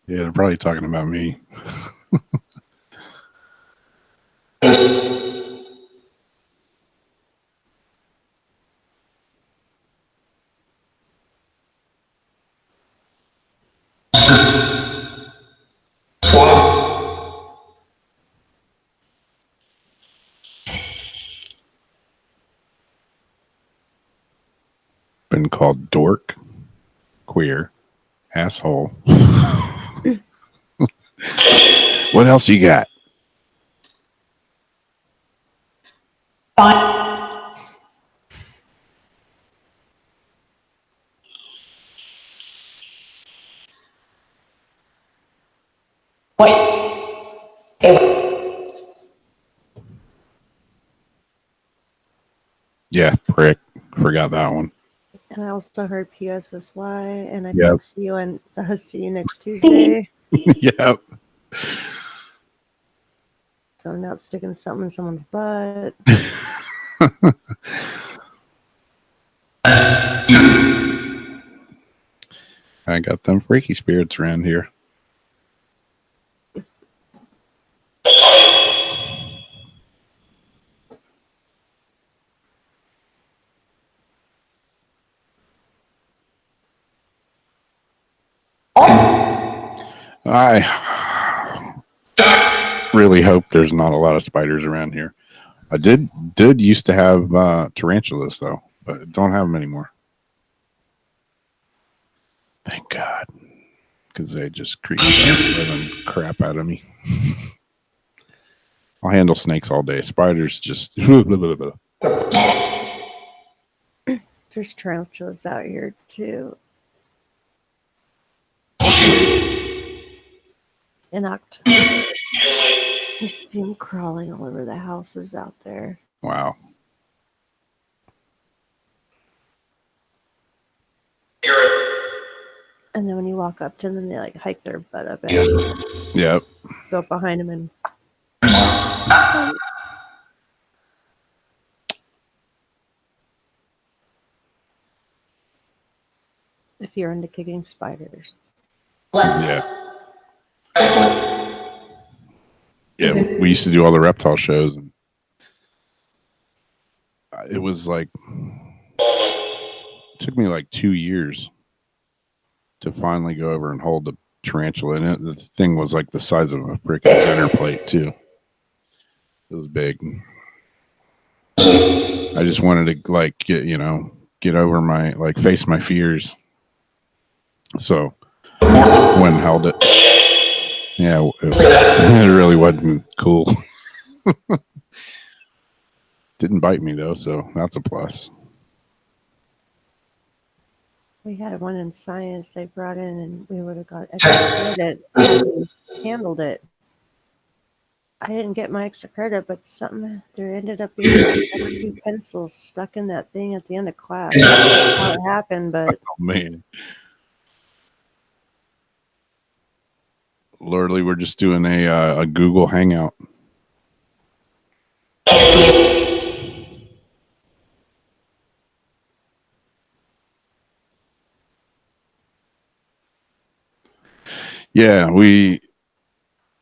B: Yeah, they're probably talking about me. Been called dork, queer, asshole. What else you got?
E: Fine. Wait. Hey, wait.
B: Yeah, prick. Forgot that one.
A: And I also heard PSSY, and I
B: Yep.
A: think see you next Tuesday.
B: Yep.
A: So now it's sticking something in someone's butt.
B: I got them freaky spirits around here. I really hope there's not a lot of spiders around here. I did used to have tarantulas though, but don't have them anymore. Thank God, because they just creep the living crap out of me. I'll handle snakes all day. Spiders just.
A: There's tarantulas out here too. In October, you see them crawling all over the houses out there.
B: Wow.
A: And then when you walk up to them, they like hike their butt up at you.
B: Yep.
A: Go up behind them and. If you're into kicking spiders.
B: Yeah. Yeah. We used to do all the reptile shows, and it was like it took me like 2 years to finally go over and hold the tarantula, and the thing was like the size of a freaking dinner plate too. It was big. I just wanted to like get over my face my fears. So when held it, yeah, it really wasn't cool. Didn't bite me though, so that's a plus.
A: We had one in science they brought in, and we would have got extra credit had we handled it. I didn't get my extra credit, but there ended up being like 1 or 2 pencils stuck in that thing at the end of class. I don't know how it happened, but
B: Oh man, literally, we're just doing a Google Hangout. Yeah,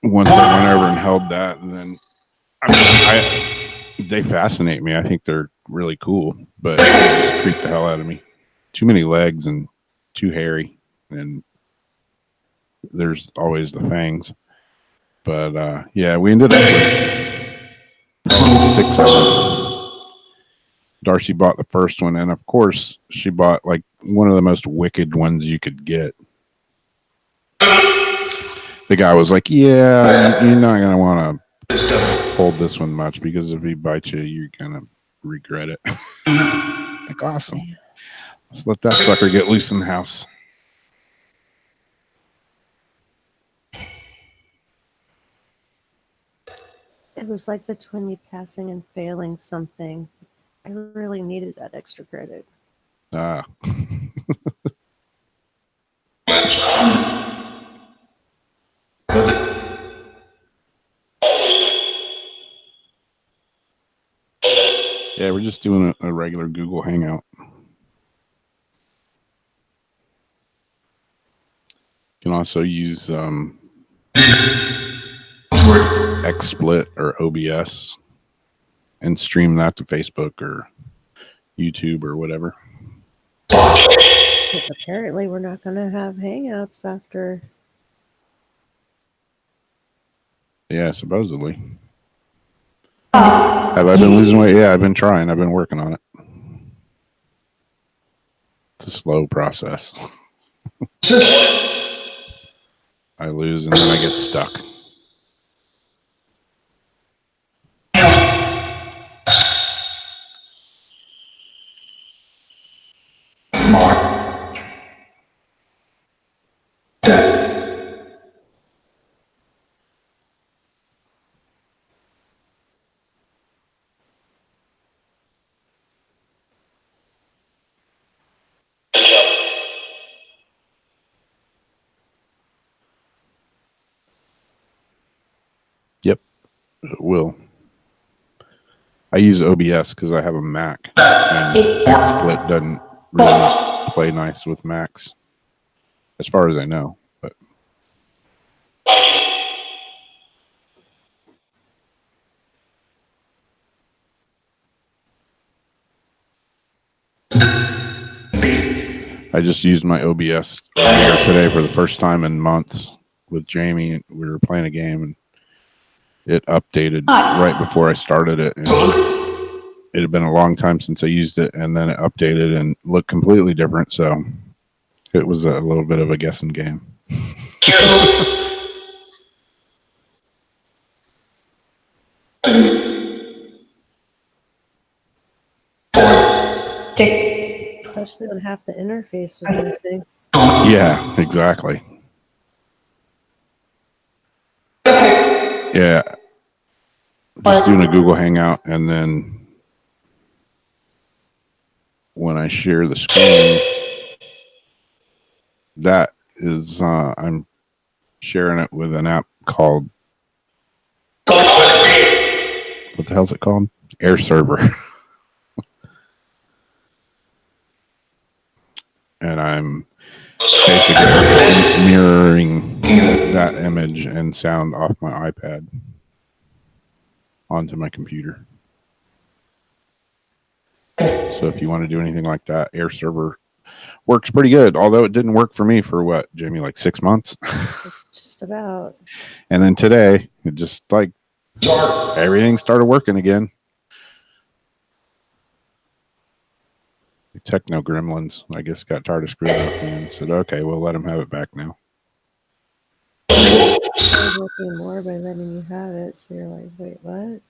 B: once I went over and held that, and then they fascinate me. I think they're really cool, but they just creep the hell out of me. Too many legs and too hairy, and there's always the fangs. But yeah, we ended up with 6 of them. Darcy bought the first one, and of course, she bought like one of the most wicked ones you could get. The guy was like, "Yeah, you're not gonna want to hold this one much because if he bites you, you're gonna regret it." Like, awesome. Let's let that sucker get loose in the house.
A: it was like between me passing and failing something. I really needed that extra credit.
B: Ah. Yeah, we're just doing a regular Google Hangout. You can also use XSplit or OBS and stream that to Facebook or YouTube or whatever.
A: Apparently, we're not going to have hangouts after.
B: Yeah, supposedly. Have I been losing weight? Yeah, I've been trying. I've been working on it. It's a slow process. I lose and then I get stuck.
C: Mark. Dead.
B: Yep, it will. I use OBS because I have a Mac, and XSplit doesn't really play nice with Macs, as far as I know. But I just used my OBS earlier today for the first time in months with Jamie. We were playing a game, and it updated right before I started it. And it had been a long time since I used it, and then it updated and looked completely different. So it was a little bit of a guessing game.
A: Especially when half the interface was missing.
B: Yeah, exactly. Yeah. Just doing a Google Hangout, and then when I share the screen, that is, I'm sharing it with an app called, what the hell's it called? Air Server. And I'm basically mirroring that image and sound off my iPad onto my computer. So if you want to do anything like that, Air Server works pretty good. Although it didn't work for me for what, Jamie, like 6 months?
A: Just about.
B: And then today, it just like everything started working again. The techno gremlins, I guess, got tired of screwing with me and said, okay, we'll let them have it back now.
A: They're working more by letting you have it, so you're like, wait, what?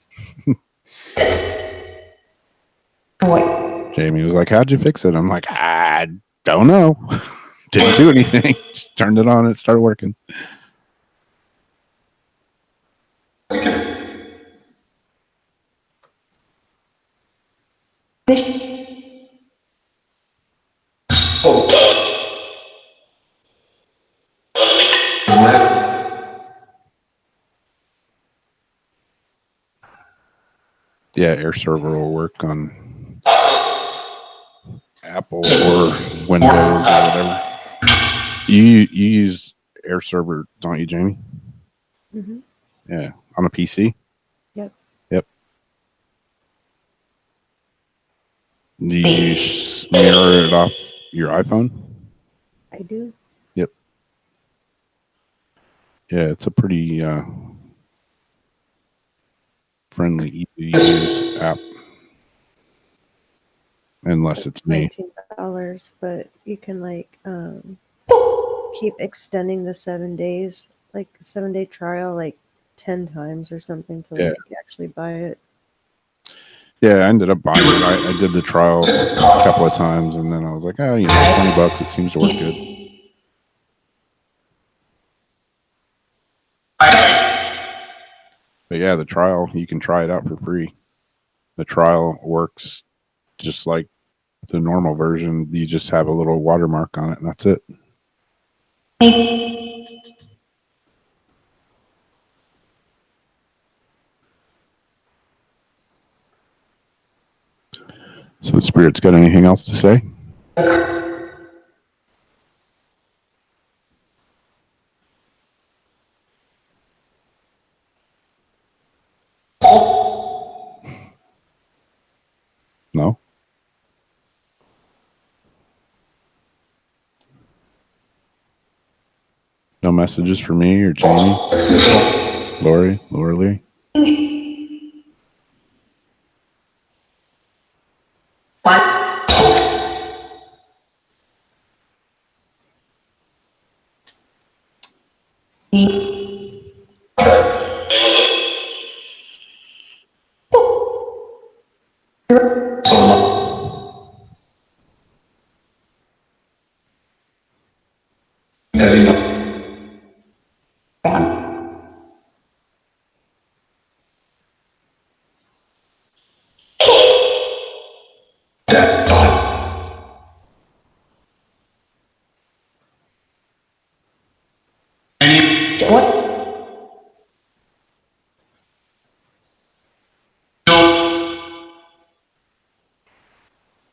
B: Jamie was like, how'd you fix it? I'm like, I don't know. Didn't do anything. Just turned it on and it started working. Yeah, Air Server will work on Apple or Windows or whatever. You use Air Server, don't you, Jamie?
A: Mm-hmm.
B: Yeah, on a PC.
A: Yep.
B: Yep. Do you mirror it off your iPhone?
A: I do.
B: Yep. Yeah, it's a pretty friendly, easy to use app. Unless it's me.
A: $19, but you can like keep extending the 7 days, like 7-day trial, like 10 times or something to like actually buy it.
B: Yeah, I ended up buying it. I did the trial a couple of times, and then I was like, oh, you know, $20. It seems to work good. But yeah, the trial, you can try it out for free. The trial works just like the normal version. You just have a little watermark on it, and that's it. So the spirit's got anything else to say? No? No messages for me or Jamie? Lori Lee?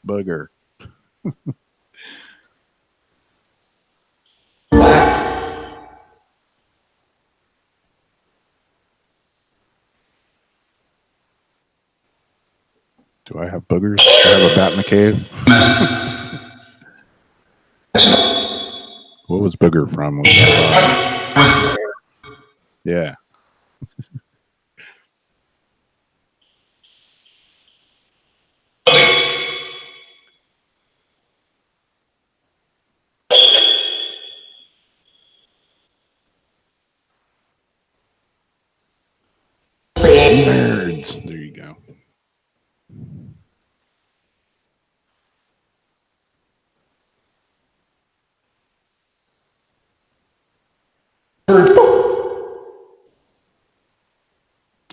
B: Booger. Do I have boogers? Do I have a bat in the cave? What was booger from? Yeah. Nerds. There you go.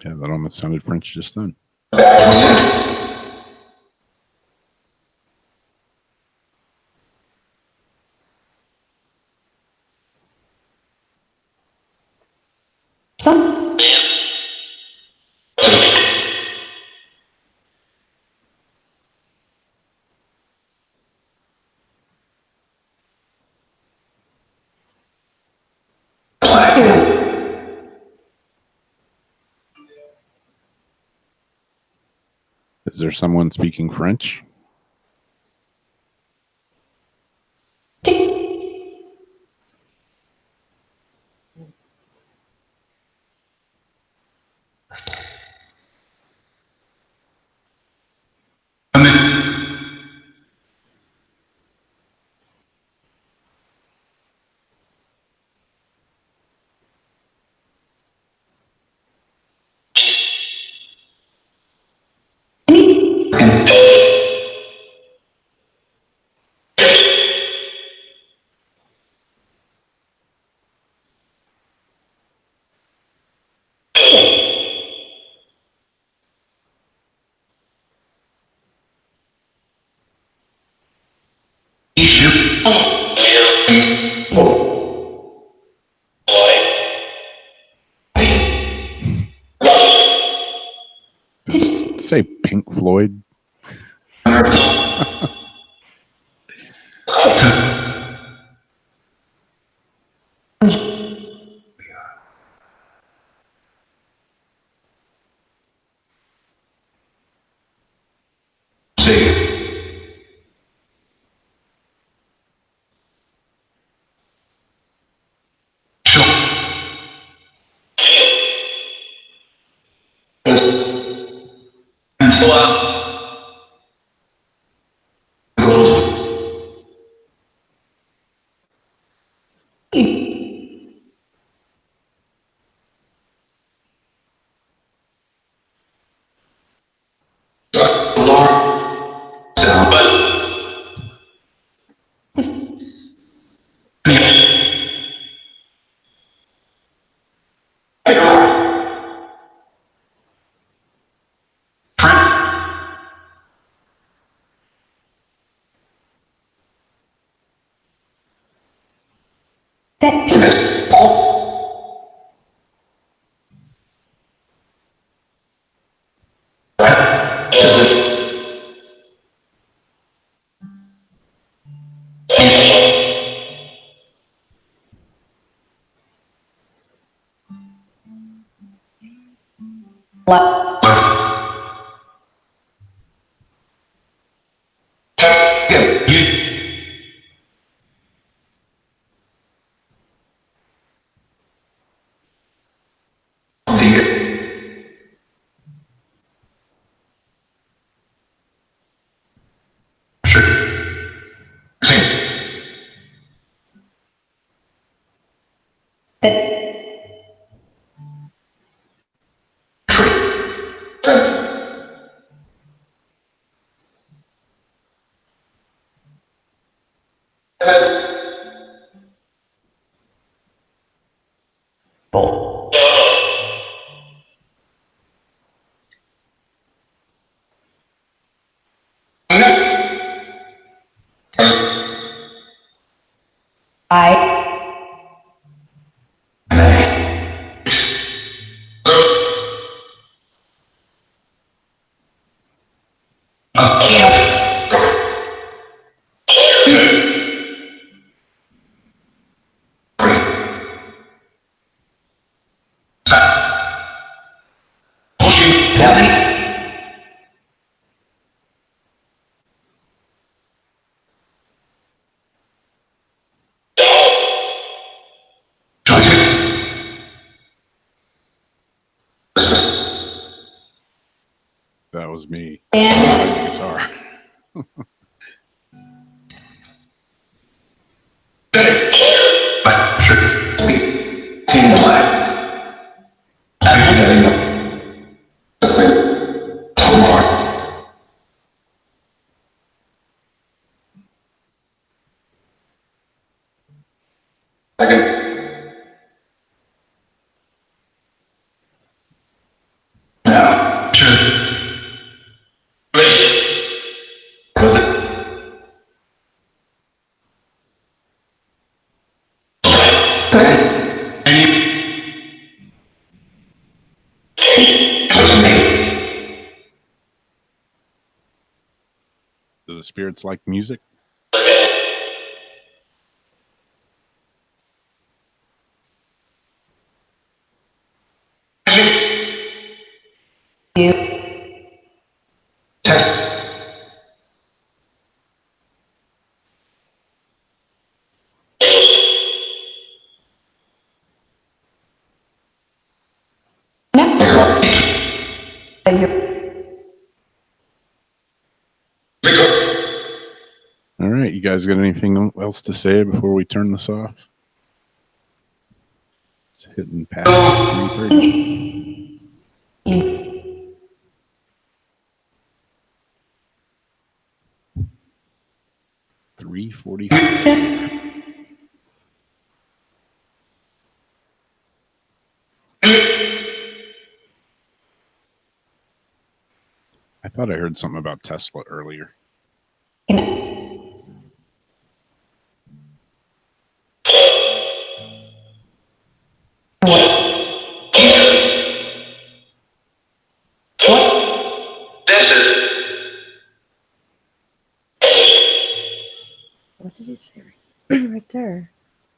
B: Yeah, that almost sounded French just then. Is there someone speaking French? Did you say Pink Floyd?
E: left, bull, I,
B: That was me.
E: and
B: Guitar. Do the spirits like music?
E: you,
B: All right, you guys got anything else to say before we turn this off? It's hitting past 3:30.
E: you,
B: 3:45. I thought I heard something about Tesla earlier.
A: What did he say? Right there.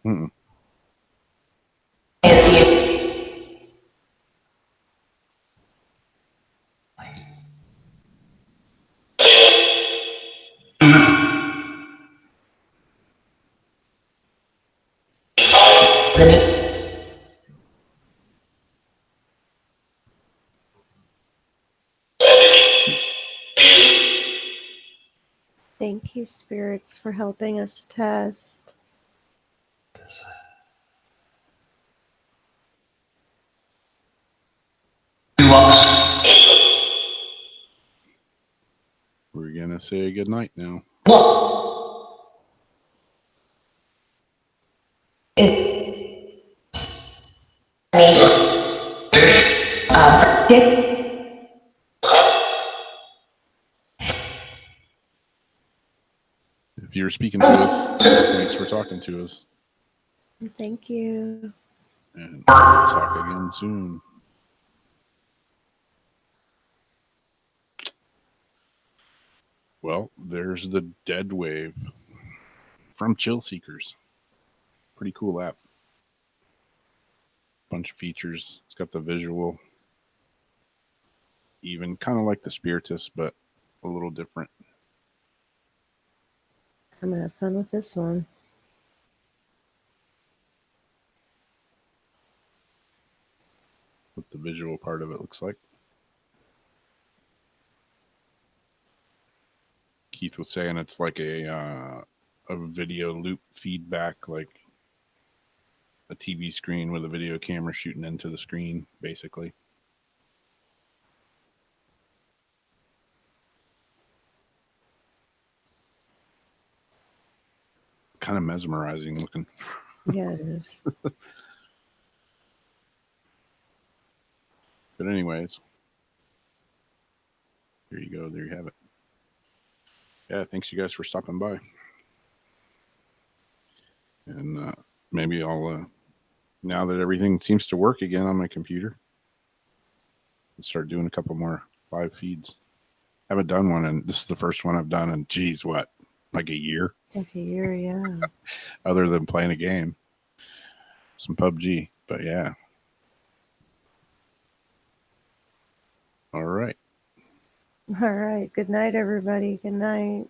B: Mm-mm.
E: is you, the
A: Thank you, spirits, for helping us test.
B: We're gonna say good night now. If you're speaking to us, thanks for talking to us,
A: Thank you.
B: and we'll talk again soon. Well, there's the Deadwave from Chillseekers. Pretty cool app. Bunch of features. It's got the visual even, kind of like the Spiritus, but a little different.
A: I'm gonna have fun with this one.
B: What the visual part of it looks like. Keith was saying it's like a video loop feedback, like a TV screen with a video camera shooting into the screen, basically. Kind of mesmerizing looking.
A: Yeah, it is.
B: But anyways, here you go. There you have it. Yeah, thanks you guys for stopping by. And maybe I'll, now that everything seems to work again on my computer, I'll start doing a couple more live feeds. Haven't done one, and this is the first one I've done in, geez, what, like a year?
A: Like a year, yeah.
B: Other than playing a game. Some PUBG, but yeah. All right.
A: All right. Good night, everybody. Good night.